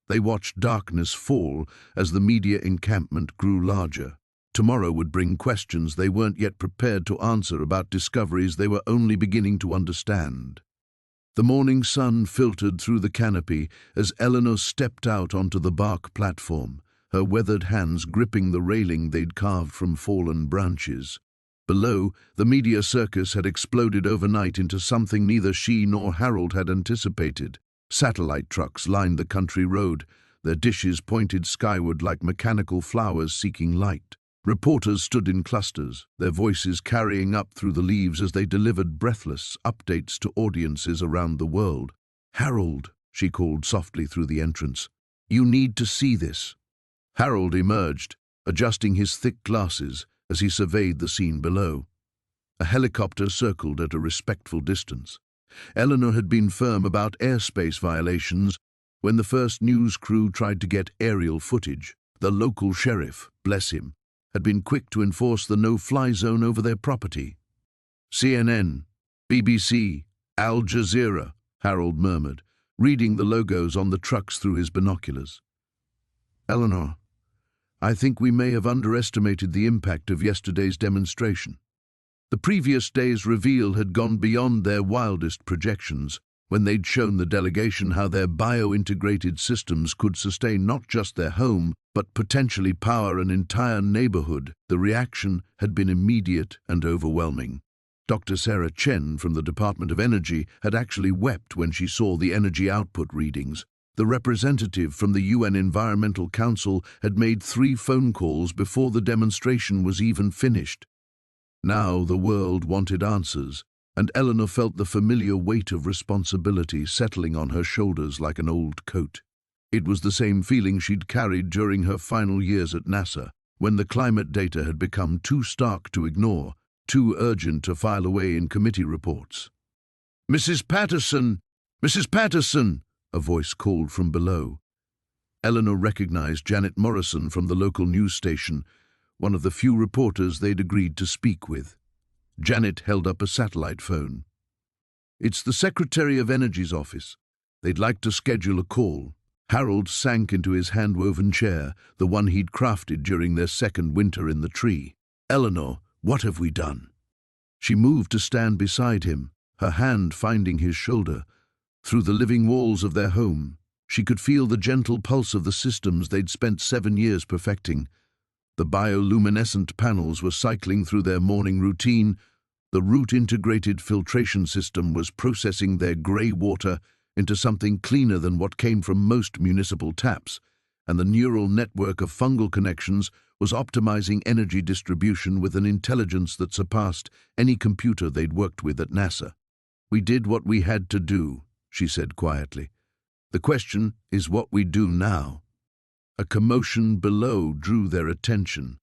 they watched darkness fall as the media encampment grew larger. Tomorrow would bring questions they weren't yet prepared to answer about discoveries they were only beginning to understand. The morning sun filtered through the canopy as Eleanor stepped out onto the bark platform, her weathered hands gripping the railing they'd carved from fallen branches. Below, the media circus had exploded overnight into something neither she nor Harold had anticipated. Satellite trucks lined the country road, their dishes pointed skyward like mechanical flowers seeking light. Reporters stood in clusters, their voices carrying up through the leaves as they delivered breathless updates to audiences around the world. "Harold," she called softly through the entrance, "you need to see this." Harold emerged, adjusting his thick glasses as he surveyed the scene below. A helicopter circled at a respectful distance. Eleanor had been firm about airspace violations when the first news crew tried to get aerial footage. The local sheriff, bless him, had been quick to enforce the no-fly zone over their property. CNN, BBC, Al Jazeera, Harold murmured, reading the logos on the trucks through his binoculars. Eleanor, I think we may have underestimated the impact of yesterday's demonstration. The previous day's reveal had gone beyond their wildest projections when they'd shown the delegation how their bio-integrated systems could sustain not just their home, but potentially power an entire neighborhood. The reaction had been immediate and overwhelming. Dr. Sarah Chen from the Department of Energy had actually wept when she saw the energy output readings. The representative from the UN Environmental Council had made 3 phone calls before the demonstration was even finished. Now the world wanted answers, and Eleanor felt the familiar weight of responsibility settling on her shoulders like an old coat. It was the same feeling she'd carried during her final years at NASA, when the climate data had become too stark to ignore, too urgent to file away in committee reports. "Mrs. Patterson! Mrs. Patterson!" a voice called from below. Eleanor recognized Janet Morrison from the local news station, one of the few reporters they'd agreed to speak with. Janet held up a satellite phone. "It's the Secretary of Energy's office. They'd like to schedule a call." Harold sank into his hand-woven chair, the one he'd crafted during their second winter in the tree. "Eleanor, what have we done?" She moved to stand beside him, her hand finding his shoulder. Through the living walls of their home, she could feel the gentle pulse of the systems they'd spent 7 years perfecting. The bioluminescent panels were cycling through their morning routine, the root-integrated filtration system was processing their grey water into something cleaner than what came from most municipal taps, and the neural network of fungal connections was optimizing energy distribution with an intelligence that surpassed any computer they'd worked with at NASA. "We did what we had to do," she said quietly. "The question is what we do now." A commotion below drew their attention.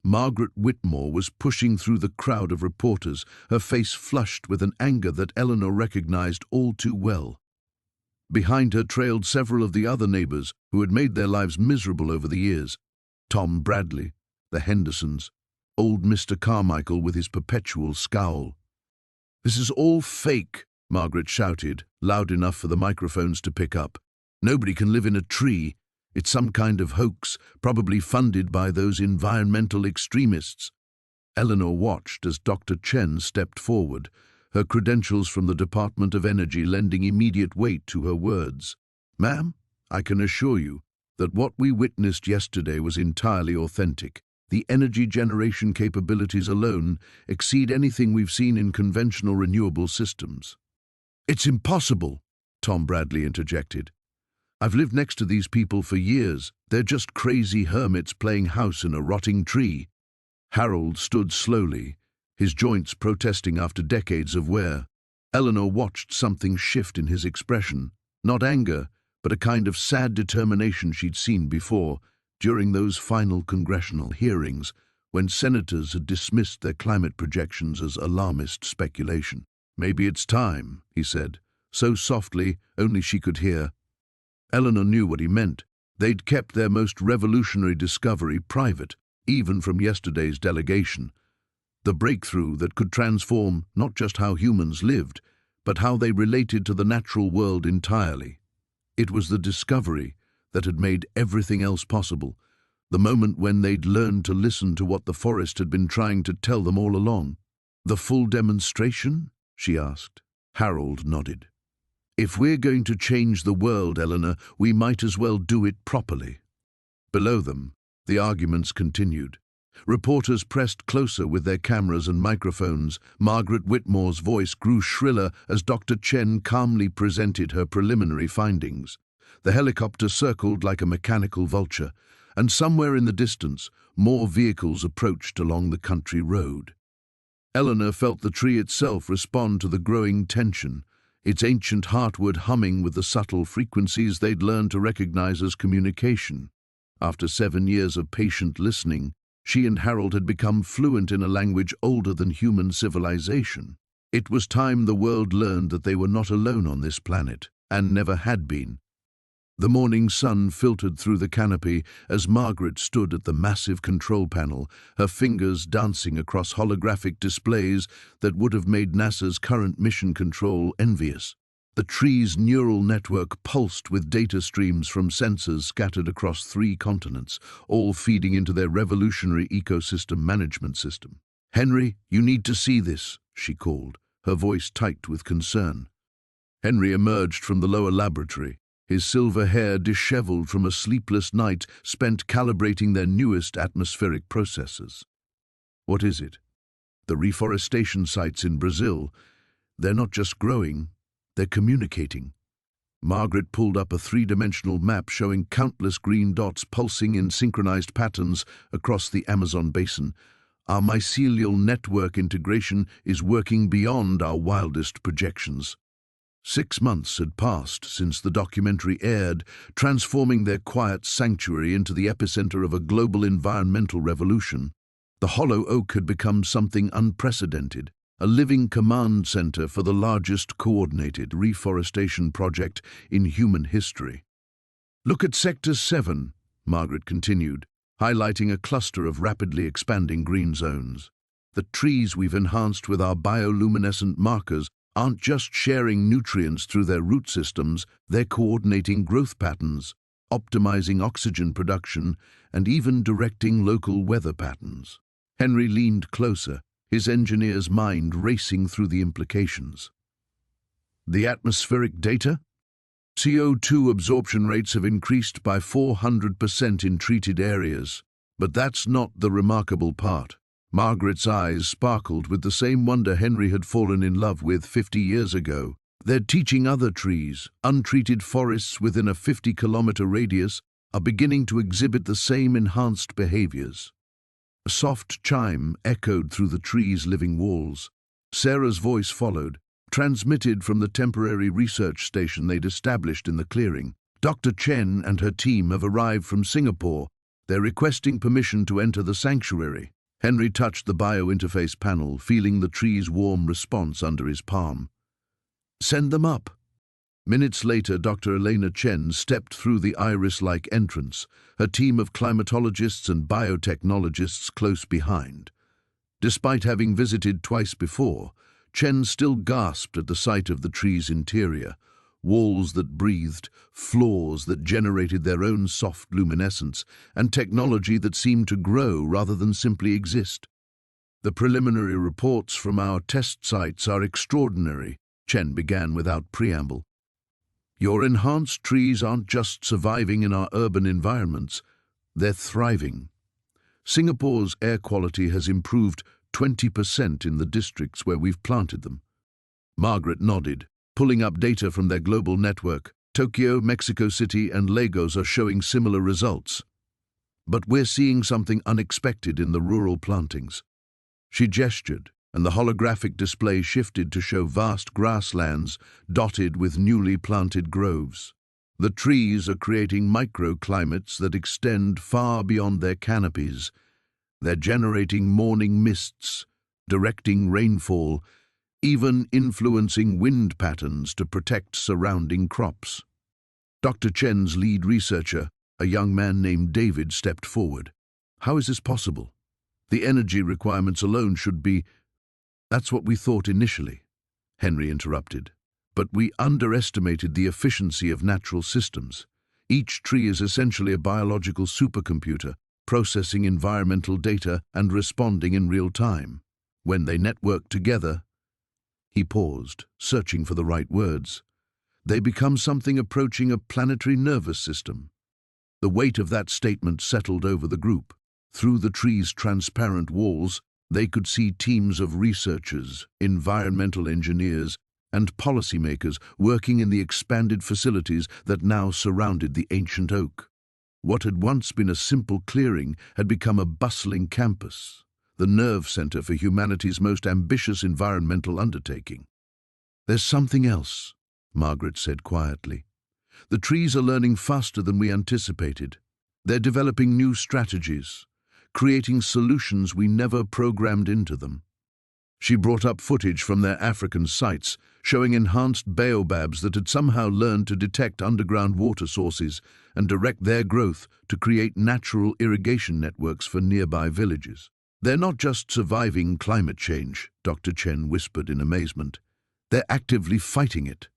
Margaret Whitmore was pushing through the crowd of reporters, her face flushed with an anger that Eleanor recognized all too well. Behind her trailed several of the other neighbors who had made their lives miserable over the years. Tom Bradley, the Hendersons, old Mr. Carmichael with his perpetual scowl. "This is all fake," Margaret shouted, loud enough for the microphones to pick up. "Nobody can live in a tree. It's some kind of hoax, probably funded by those environmental extremists." Eleanor watched as Dr. Chen stepped forward, her credentials from the Department of Energy lending immediate weight to her words. "Ma'am, I can assure you that what we witnessed yesterday was entirely authentic. The energy generation capabilities alone exceed anything we've seen in conventional renewable systems." "It's impossible," Tom Bradley interjected. "I've lived next to these people for years. They're just crazy hermits playing house in a rotting tree." Harold stood slowly, his joints protesting after decades of wear. Eleanor watched something shift in his expression, not anger, but a kind of sad determination she'd seen before, during those final congressional hearings, when senators had dismissed their climate projections as alarmist speculation. "Maybe it's time," he said, so softly only she could hear. Eleanor knew what he meant. They'd kept their most revolutionary discovery private, even from yesterday's delegation. The breakthrough that could transform not just how humans lived, but how they related to the natural world entirely. It was the discovery that had made everything else possible, the moment when they'd learned to listen to what the forest had been trying to tell them all along. "The full demonstration?" she asked. Harold nodded. "If we're going to change the world, Eleanor, we might as well do it properly." Below them, the arguments continued. Reporters pressed closer with their cameras and microphones. Margaret Whitmore's voice grew shriller as Dr. Chen calmly presented her preliminary findings. The helicopter circled like a mechanical vulture, and somewhere in the distance, more vehicles approached along the country road. Eleanor felt the tree itself respond to the growing tension, its ancient heartwood humming with the subtle frequencies they'd learned to recognize as communication. After 7 years of patient listening, she and Harold had become fluent in a language older than human civilization. It was time the world learned that they were not alone on this planet, and never had been. The morning sun filtered through the canopy as Margaret stood at the massive control panel, her fingers dancing across holographic displays that would have made NASA's current mission control envious. The tree's neural network pulsed with data streams from sensors scattered across 3 continents, all feeding into their revolutionary ecosystem management system. "Henry, you need to see this," she called, her voice tight with concern. Henry emerged from the lower laboratory, his silver hair disheveled from a sleepless night spent calibrating their newest atmospheric processors. "What is it?" "The reforestation sites in Brazil. They're not just growing, they're communicating." Margaret pulled up a 3-dimensional map showing countless green dots pulsing in synchronized patterns across the Amazon basin. "Our mycelial network integration is working beyond our wildest projections." 6 months had passed since the documentary aired, transforming their quiet sanctuary into the epicenter of a global environmental revolution. The Hollow Oak had become something unprecedented, a living command center for the largest coordinated reforestation project in human history. "Look at Sector 7, Margaret continued, highlighting a cluster of rapidly expanding green zones. "The trees we've enhanced with our bioluminescent markers aren't just sharing nutrients through their root systems, they're coordinating growth patterns, optimizing oxygen production, and even directing local weather patterns." Henry leaned closer, his engineer's mind racing through the implications. "The atmospheric data? CO2 absorption rates have increased by 400% in treated areas. But that's not the remarkable part." Margaret's eyes sparkled with the same wonder Henry had fallen in love with 50 years ago. "They're teaching other trees. Untreated forests within a 50-kilometer radius are beginning to exhibit the same enhanced behaviors." A soft chime echoed through the tree's living walls. Sarah's voice followed, transmitted from the temporary research station they'd established in the clearing. "Dr. Chen and her team have arrived from Singapore. They're requesting permission to enter the sanctuary." Henry touched the biointerface panel, feeling the tree's warm response under his palm. "Send them up." Minutes later, Dr. Elena Chen stepped through the iris-like entrance, her team of climatologists and biotechnologists close behind. Despite having visited twice before, Chen still gasped at the sight of the tree's interior. Walls that breathed, floors that generated their own soft luminescence, and technology that seemed to grow rather than simply exist. "The preliminary reports from our test sites are extraordinary," Chen began without preamble. "Your enhanced trees aren't just surviving in our urban environments, they're thriving. Singapore's air quality has improved 20% in the districts where we've planted them." Margaret nodded, pulling up data from their global network. "Tokyo, Mexico City, and Lagos are showing similar results. But we're seeing something unexpected in the rural plantings." She gestured, and the holographic display shifted to show vast grasslands dotted with newly planted groves. The trees are creating microclimates that extend far beyond their canopies. They're generating morning mists, directing rainfall, even influencing wind patterns to protect surrounding crops. Dr. Chen's lead researcher, a young man named David, stepped forward. "How is this possible? The energy requirements alone should be—" "That's what we thought initially," Henry interrupted. "But we underestimated the efficiency of natural systems. Each tree is essentially a biological supercomputer, processing environmental data and responding in real time. When they network together—" He paused, searching for the right words. "They become something approaching a planetary nervous system." The weight of that statement settled over the group. Through the tree's transparent walls, they could see teams of researchers, environmental engineers, and policymakers working in the expanded facilities that now surrounded the ancient oak. What had once been a simple clearing had become a bustling campus, the nerve center for humanity's most ambitious environmental undertaking. "There's something else," Margaret said quietly. "The trees are learning faster than we anticipated. They're developing new strategies, creating solutions we never programmed into them." She brought up footage from their African sites, showing enhanced baobabs that had somehow learned to detect underground water sources and direct their growth to create natural irrigation networks for nearby villages. "They're not just surviving climate change," Dr. Chen whispered in amazement. "They're actively fighting it."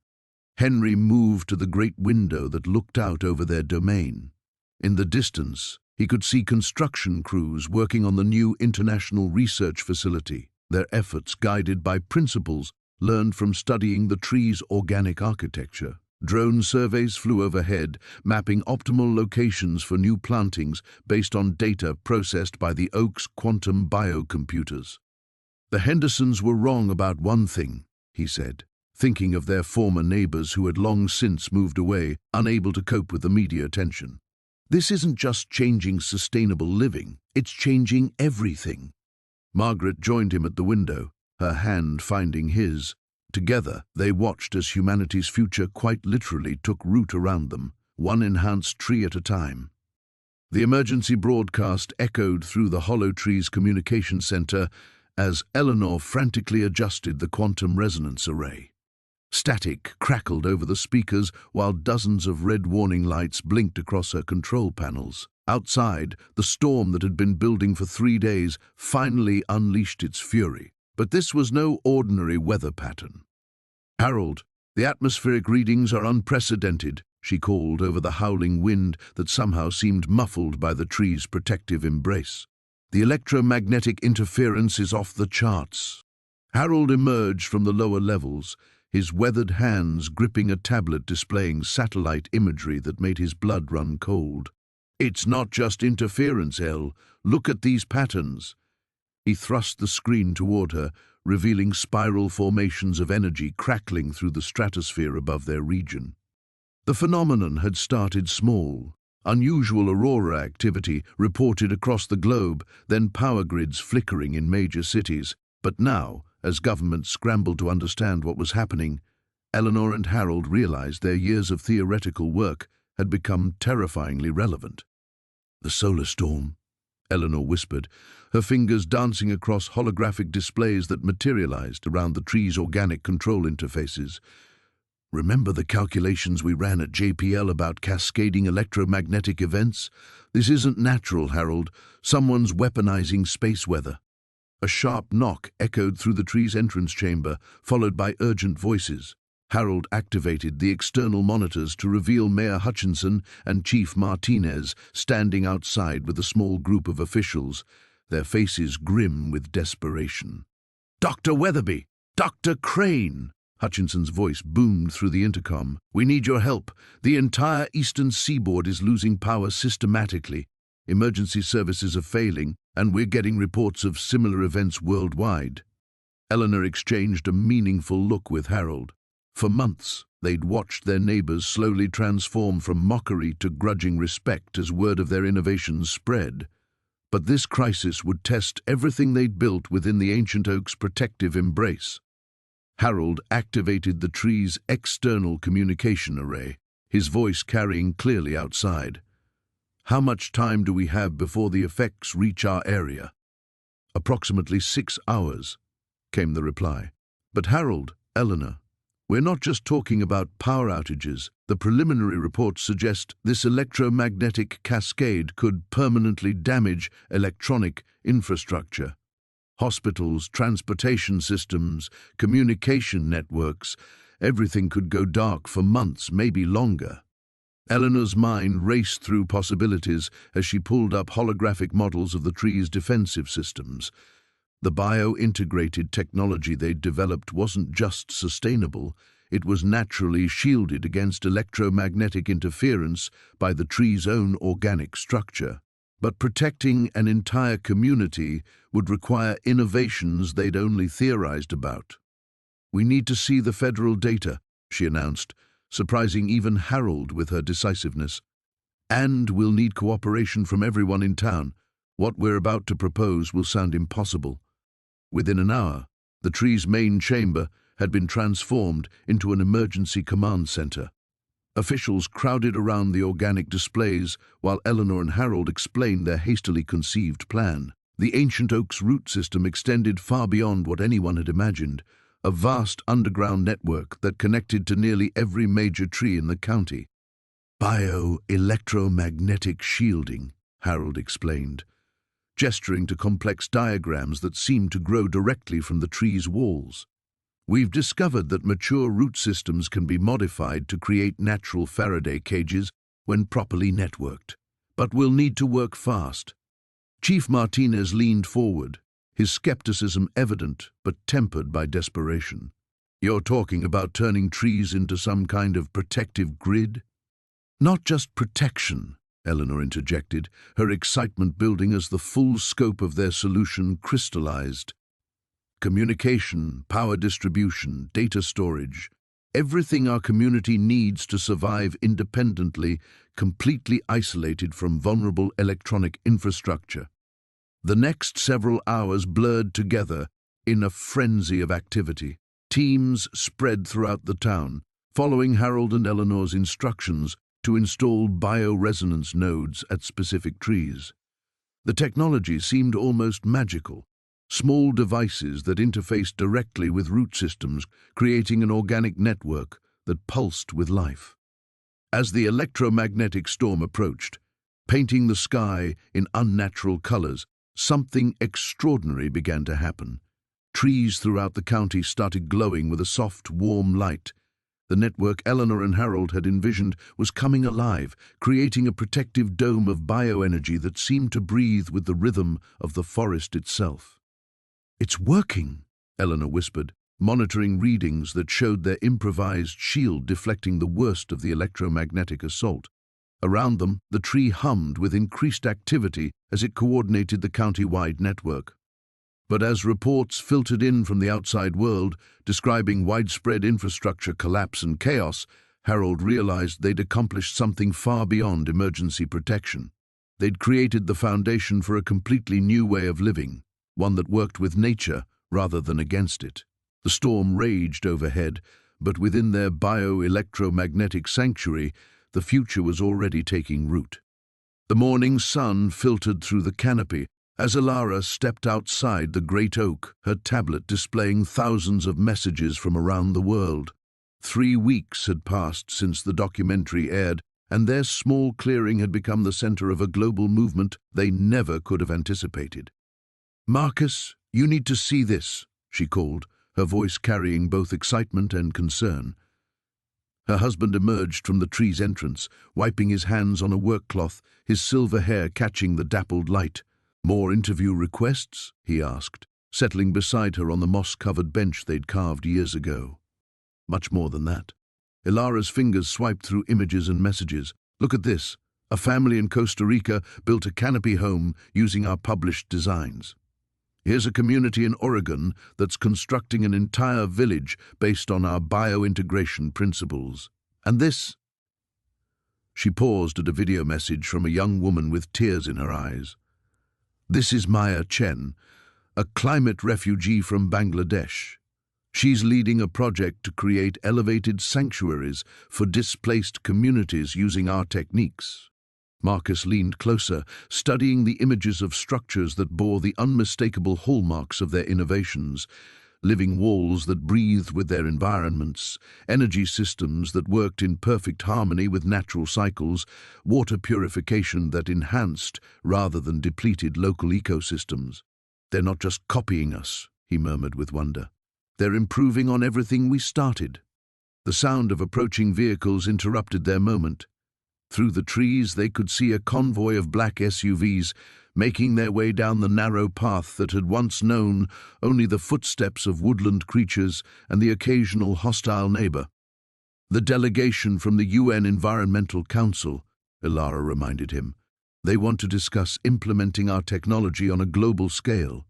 Henry moved to the great window that looked out over their domain. In the distance, he could see construction crews working on the new international research facility, their efforts guided by principles learned from studying the tree's organic architecture. Drone surveys flew overhead, mapping optimal locations for new plantings based on data processed by the Oak's quantum biocomputers. "The Hendersons were wrong about one thing," he said, thinking of their former neighbors who had long since moved away, unable to cope with the media attention. "This isn't just changing sustainable living, it's changing everything." Margaret joined him at the window, her hand finding his. Together, they watched as humanity's future quite literally took root around them, one enhanced tree at a time. The emergency broadcast echoed through the Hollow Trees Communication Center as Eleanor frantically adjusted the quantum resonance array. Static crackled over the speakers while dozens of red warning lights blinked across her control panels. Outside, the storm that had been building for 3 days finally unleashed its fury. But this was no ordinary weather pattern. "Harold, the atmospheric readings are unprecedented," she called over the howling wind that somehow seemed muffled by the tree's protective embrace. "The electromagnetic interference is off the charts." Harold emerged from the lower levels, his weathered hands gripping a tablet displaying satellite imagery that made his blood run cold. "It's not just interference, Elle. Look at these patterns." He thrust the screen toward her, revealing spiral formations of energy crackling through the stratosphere above their region. The phenomenon had started small. Unusual aurora activity reported across the globe, then power grids flickering in major cities. But now, as governments scrambled to understand what was happening, Eleanor and Harold realized their years of theoretical work had become terrifyingly relevant. "The solar storm," Eleanor whispered, her fingers dancing across holographic displays that materialized around the tree's organic control interfaces. "Remember the calculations we ran at JPL about cascading electromagnetic events? This isn't natural, Harold. Someone's weaponizing space weather." A sharp knock echoed through the tree's entrance chamber, followed by urgent voices. Harold activated the external monitors to reveal Mayor Hutchinson and Chief Martinez standing outside with a small group of officials, their faces grim with desperation. "Dr. Weatherby! Dr. Crane!" Hutchinson's voice boomed through the intercom. "We need your help. The entire eastern seaboard is losing power systematically. Emergency services are failing, and we're getting reports of similar events worldwide." Eleanor exchanged a meaningful look with Harold. For months, they'd watched their neighbors slowly transform from mockery to grudging respect as word of their innovations spread. But this crisis would test everything they'd built within the ancient oak's protective embrace. Harold activated the tree's external communication array, his voice carrying clearly outside. "How much time do we have before the effects reach our area?" "Approximately 6 hours," came the reply. "But Harold, Eleanor, we're not just talking about power outages. The preliminary reports suggest this electromagnetic cascade could permanently damage electronic infrastructure. Hospitals, transportation systems, communication networks, everything could go dark for months, maybe longer." Eleanor's mind raced through possibilities as she pulled up holographic models of the tree's defensive systems. The bio-integrated technology they'd developed wasn't just sustainable, it was naturally shielded against electromagnetic interference by the tree's own organic structure. But protecting an entire community would require innovations they'd only theorized about. "We need to see the federal data," she announced, surprising even Harold with her decisiveness. "And we'll need cooperation from everyone in town. What we're about to propose will sound impossible." Within an hour, the tree's main chamber had been transformed into an emergency command center. Officials crowded around the organic displays while Eleanor and Harold explained their hastily conceived plan. The ancient oak's root system extended far beyond what anyone had imagined, a vast underground network that connected to nearly every major tree in the county. Bio-electromagnetic shielding, Harold explained, gesturing to complex diagrams that seemed to grow directly from the tree's walls. We've discovered that mature root systems can be modified to create natural Faraday cages when properly networked, but we'll need to work fast. Chief Martinez leaned forward, his skepticism evident but tempered by desperation. You're talking about turning trees into some kind of protective grid? Not just protection, Eleanor interjected, her excitement building as the full scope of their solution crystallized. Communication, power distribution, data storage, everything our community needs to survive independently, completely isolated from vulnerable electronic infrastructure. The next several hours blurred together in a frenzy of activity. Teams spread throughout the town, following Harold and Eleanor's instructions to install bioresonance nodes at specific trees. The technology seemed almost magical. Small devices that interfaced directly with root systems, creating an organic network that pulsed with life. As the electromagnetic storm approached, painting the sky in unnatural colors, something extraordinary began to happen. Trees throughout the county started glowing with a soft, warm light. The network Eleanor and Harold had envisioned was coming alive, creating a protective dome of bioenergy that seemed to breathe with the rhythm of the forest itself. "It's working," Eleanor whispered, monitoring readings that showed their improvised shield deflecting the worst of the electromagnetic assault. Around them, the tree hummed with increased activity as it coordinated the county-wide network. But as reports filtered in from the outside world, describing widespread infrastructure collapse and chaos, Harold realized they'd accomplished something far beyond emergency protection. They'd created the foundation for a completely new way of living, one that worked with nature rather than against it. The storm raged overhead, but within their bio-electromagnetic sanctuary, the future was already taking root. The morning sun filtered through the canopy as Elara stepped outside the great oak, her tablet displaying thousands of messages from around the world. 3 weeks had passed since the documentary aired, and their small clearing had become the center of a global movement they never could have anticipated. "Marcus, you need to see this," she called, her voice carrying both excitement and concern. Her husband emerged from the tree's entrance, wiping his hands on a work cloth, his silver hair catching the dappled light. "More interview requests?" he asked, settling beside her on the moss-covered bench they'd carved years ago. "Much more than that." Elara's fingers swiped through images and messages. "Look at this. A family in Costa Rica built a canopy home using our published designs. Here's a community in Oregon that's constructing an entire village based on our biointegration principles. And this..." She paused at a video message from a young woman with tears in her eyes. "This is Maya Chen, a climate refugee from Bangladesh. She's leading a project to create elevated sanctuaries for displaced communities using our techniques." Marcus leaned closer, studying the images of structures that bore the unmistakable hallmarks of their innovations: living walls that breathed with their environments, energy systems that worked in perfect harmony with natural cycles, water purification that enhanced rather than depleted local ecosystems. "They're not just copying us," he murmured with wonder. "They're improving on everything we started." The sound of approaching vehicles interrupted their moment. Through the trees they could see a convoy of black SUVs making their way down the narrow path that had once known only the footsteps of woodland creatures and the occasional hostile neighbor. "The delegation from the UN Environmental Council," Elara reminded him. "They want to discuss implementing our technology on a global scale."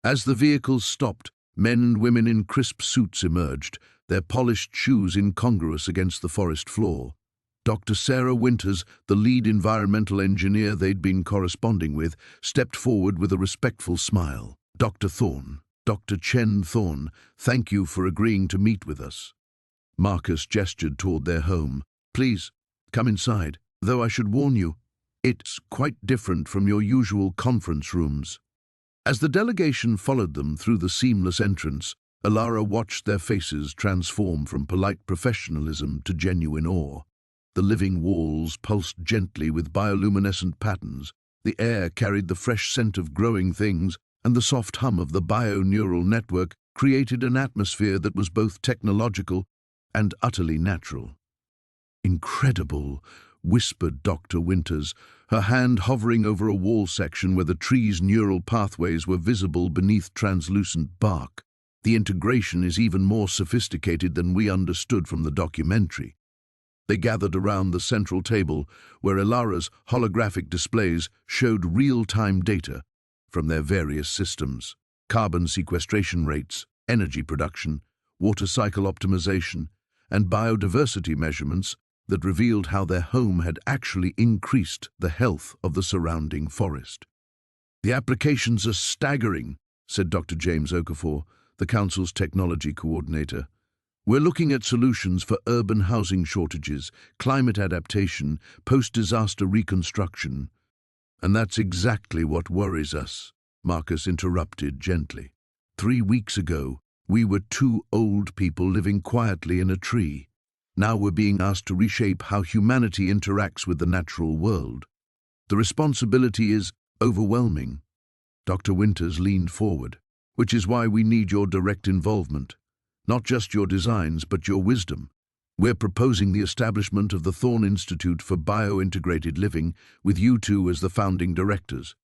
As the vehicles stopped, men and women in crisp suits emerged, their polished shoes incongruous against the forest floor. Dr. Sarah Winters, the lead environmental engineer they'd been corresponding with, stepped forward with a respectful smile. "Dr. Thorne, Dr. Chen Thorne, thank you for agreeing to meet with us." Marcus gestured toward their home. "Please, come inside, though I should warn you, it's quite different from your usual conference rooms." As the delegation followed them through the seamless entrance, Elara watched their faces transform from polite professionalism to genuine awe. The living walls pulsed gently with bioluminescent patterns, the air carried the fresh scent of growing things, and the soft hum of the bio-neural network created an atmosphere that was both technological and utterly natural. "Incredible," whispered Dr. Winters, her hand hovering over a wall section where the tree's neural pathways were visible beneath translucent bark. "The integration is even more sophisticated than we understood from the documentary." They gathered around the central table, where Elara's holographic displays showed real-time data from their various systems: carbon sequestration rates, energy production, water cycle optimization, and biodiversity measurements that revealed how their home had actually increased the health of the surrounding forest. "The applications are staggering," said Dr. James Okafor, the Council's technology coordinator. "We're looking at solutions for urban housing shortages, climate adaptation, post-disaster reconstruction." "And that's exactly what worries us," Marcus interrupted gently. 3 weeks ago, we were 2 old people living quietly in a tree. Now we're being asked to reshape how humanity interacts with the natural world. The responsibility is overwhelming." Dr. Winters leaned forward. "Which is why we need your direct involvement. Not just your designs, but your wisdom. We're proposing the establishment of the Thorne Institute for Bio-Integrated Living, with you two as the founding directors."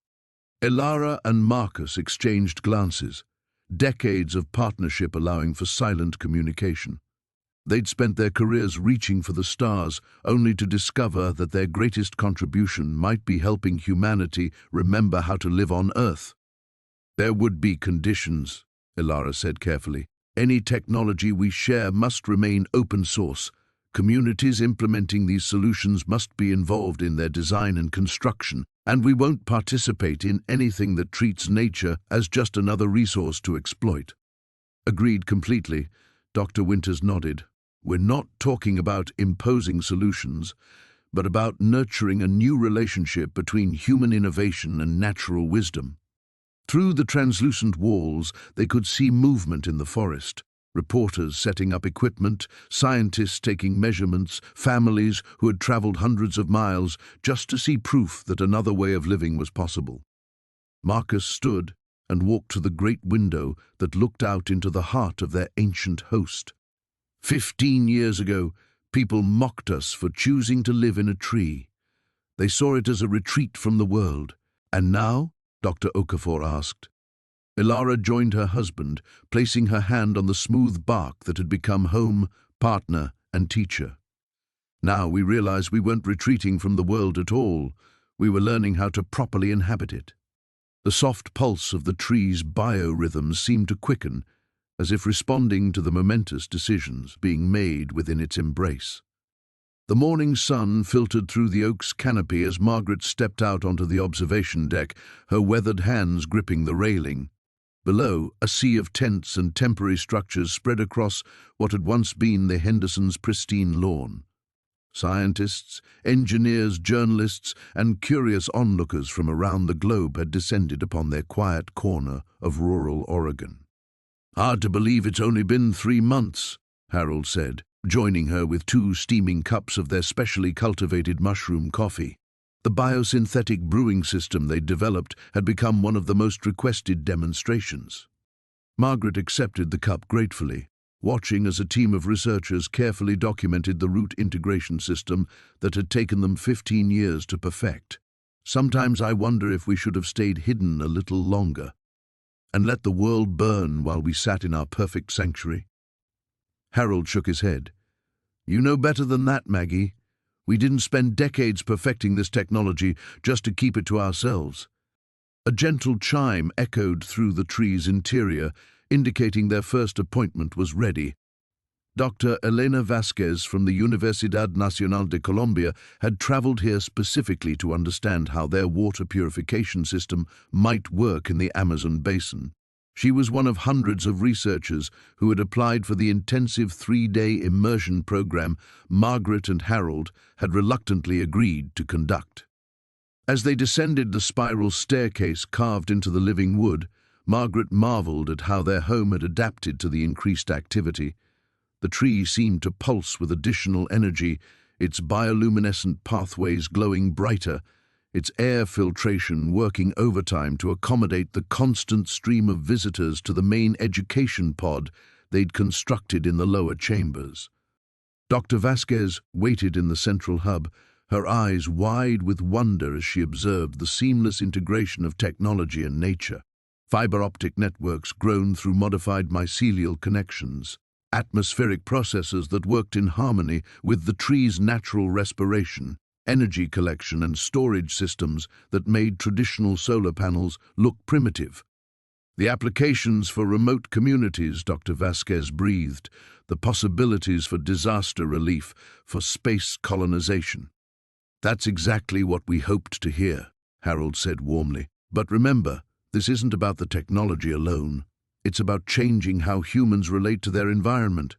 Elara and Marcus exchanged glances, decades of partnership allowing for silent communication. They'd spent their careers reaching for the stars, only to discover that their greatest contribution might be helping humanity remember how to live on Earth. "There would be conditions," Elara said carefully. "Any technology we share must remain open source. Communities implementing these solutions must be involved in their design and construction, and we won't participate in anything that treats nature as just another resource to exploit." "Agreed completely," Dr. Winters nodded. "We're not talking about imposing solutions, but about nurturing a new relationship between human innovation and natural wisdom." Through the translucent walls, they could see movement in the forest. Reporters setting up equipment, scientists taking measurements, families who had traveled hundreds of miles just to see proof that another way of living was possible. Marcus stood and walked to the great window that looked out into the heart of their ancient host. 15 years ago, people mocked us for choosing to live in a tree. They saw it as a retreat from the world. And now? Dr. Okafor asked. Elara joined her husband, placing her hand on the smooth bark that had become home, partner, and teacher. "Now we realize we weren't retreating from the world at all. We were learning how to properly inhabit it." The soft pulse of the tree's biorhythms seemed to quicken, as if responding to the momentous decisions being made within its embrace. The morning sun filtered through the oak's canopy as Margaret stepped out onto the observation deck, her weathered hands gripping the railing. Below, a sea of tents and temporary structures spread across what had once been the Hendersons' pristine lawn. Scientists, engineers, journalists, and curious onlookers from around the globe had descended upon their quiet corner of rural Oregon. "Hard to believe it's only been 3 months, Harold said, joining her with 2 steaming cups of their specially cultivated mushroom coffee. The biosynthetic brewing system they'd developed had become one of the most requested demonstrations. Margaret accepted the cup gratefully, watching as a team of researchers carefully documented the root integration system that had taken them 15 years to perfect. "Sometimes I wonder if we should have stayed hidden a little longer and let the world burn while we sat in our perfect sanctuary." Harold shook his head. "You know better than that, Maggie. We didn't spend decades perfecting this technology just to keep it to ourselves." A gentle chime echoed through the tree's interior, indicating their first appointment was ready. Dr. Elena Vasquez from the Universidad Nacional de Colombia had traveled here specifically to understand how their water purification system might work in the Amazon basin. She was one of hundreds of researchers who had applied for the intensive 3-day immersion program Margaret and Harold had reluctantly agreed to conduct. As they descended the spiral staircase carved into the living wood, Margaret marveled at how their home had adapted to the increased activity. The tree seemed to pulse with additional energy, its bioluminescent pathways glowing brighter, its air filtration working overtime to accommodate the constant stream of visitors to the main education pod they'd constructed in the lower chambers. Dr. Vasquez waited in the central hub, her eyes wide with wonder as she observed the seamless integration of technology and nature. Fiber optic networks grown through modified mycelial connections, atmospheric processes that worked in harmony with the tree's natural respiration, energy collection and storage systems that made traditional solar panels look primitive. The applications for remote communities, Dr. Vasquez breathed, the possibilities for disaster relief, for space colonization. That's exactly what we hoped to hear, Harold said warmly. But remember, this isn't about the technology alone. It's about changing how humans relate to their environment.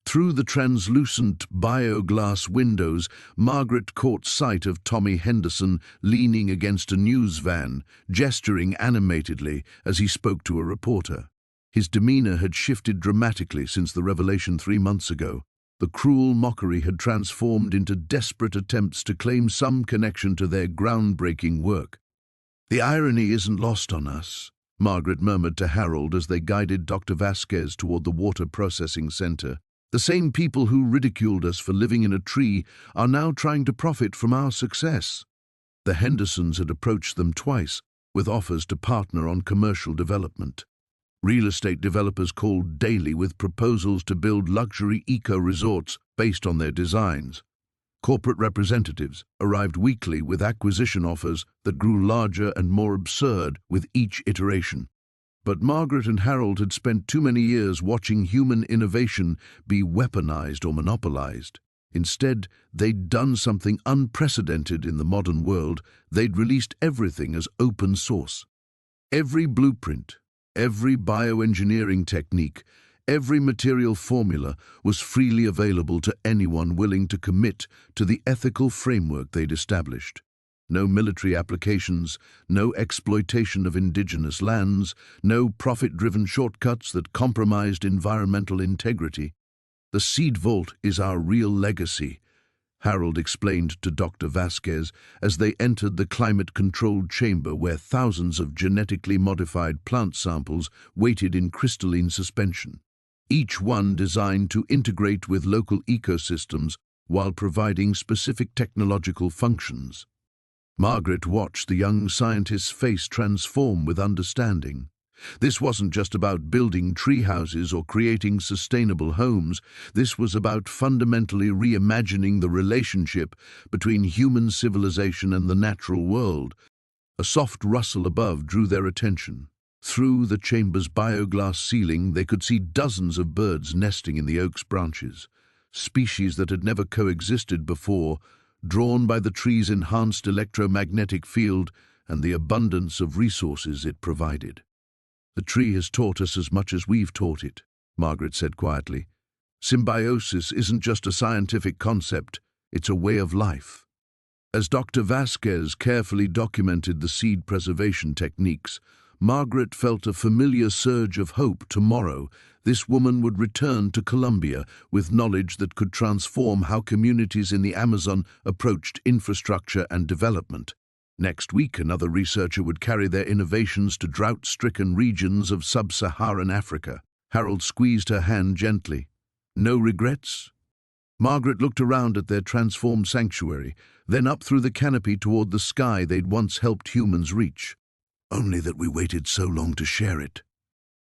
Through the translucent bioglass windows, Margaret caught sight of Tommy Henderson leaning against a news van, gesturing animatedly as he spoke to a reporter. His demeanor had shifted dramatically since the revelation 3 months ago. The cruel mockery had transformed into desperate attempts to claim some connection to their groundbreaking work. "The irony isn't lost on us," Margaret murmured to Harold as they guided Dr. Vasquez toward the water processing center. "The same people who ridiculed us for living in a tree are now trying to profit from our success." The Hendersons had approached them twice with offers to partner on commercial development. Real estate developers called daily with proposals to build luxury eco-resorts based on their designs. Corporate representatives arrived weekly with acquisition offers that grew larger and more absurd with each iteration. But Margaret and Harold had spent too many years watching human innovation be weaponized or monopolized. Instead, they'd done something unprecedented in the modern world. They'd released everything as open source. Every blueprint, every bioengineering technique, every material formula was freely available to anyone willing to commit to the ethical framework they'd established. No military applications, no exploitation of indigenous lands, no profit-driven shortcuts that compromised environmental integrity. "The Seed Vault is our real legacy," Harold explained to Dr. Vasquez as they entered the climate-controlled chamber where thousands of genetically modified plant samples waited in crystalline suspension, each one designed to integrate with local ecosystems while providing specific technological functions. Margaret watched the young scientist's face transform with understanding. This wasn't just about building tree houses or creating sustainable homes. This was about fundamentally reimagining the relationship between human civilization and the natural world. A soft rustle above drew their attention. Through the chamber's bioglass ceiling, they could see dozens of birds nesting in the oak's branches, species that had never coexisted before, drawn by the tree's enhanced electromagnetic field and the abundance of resources it provided. "The tree has taught us as much as we've taught it," Margaret said quietly. "Symbiosis isn't just a scientific concept, it's a way of life." As Dr. Vasquez carefully documented the seed preservation techniques, Margaret felt a familiar surge of hope. Tomorrow, this woman would return to Colombia with knowledge that could transform how communities in the Amazon approached infrastructure and development. Next week, another researcher would carry their innovations to drought-stricken regions of sub-Saharan Africa. Harold squeezed her hand gently. "No regrets?" Margaret looked around at their transformed sanctuary, then up through the canopy toward the sky they'd once helped humans reach. "Only that we waited so long to share it."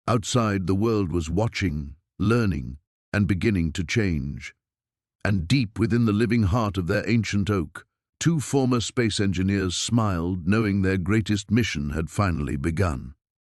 Outside, the world was watching, learning, and beginning to change. And deep within the living heart of their ancient oak, 2 former space engineers smiled, knowing their greatest mission had finally begun.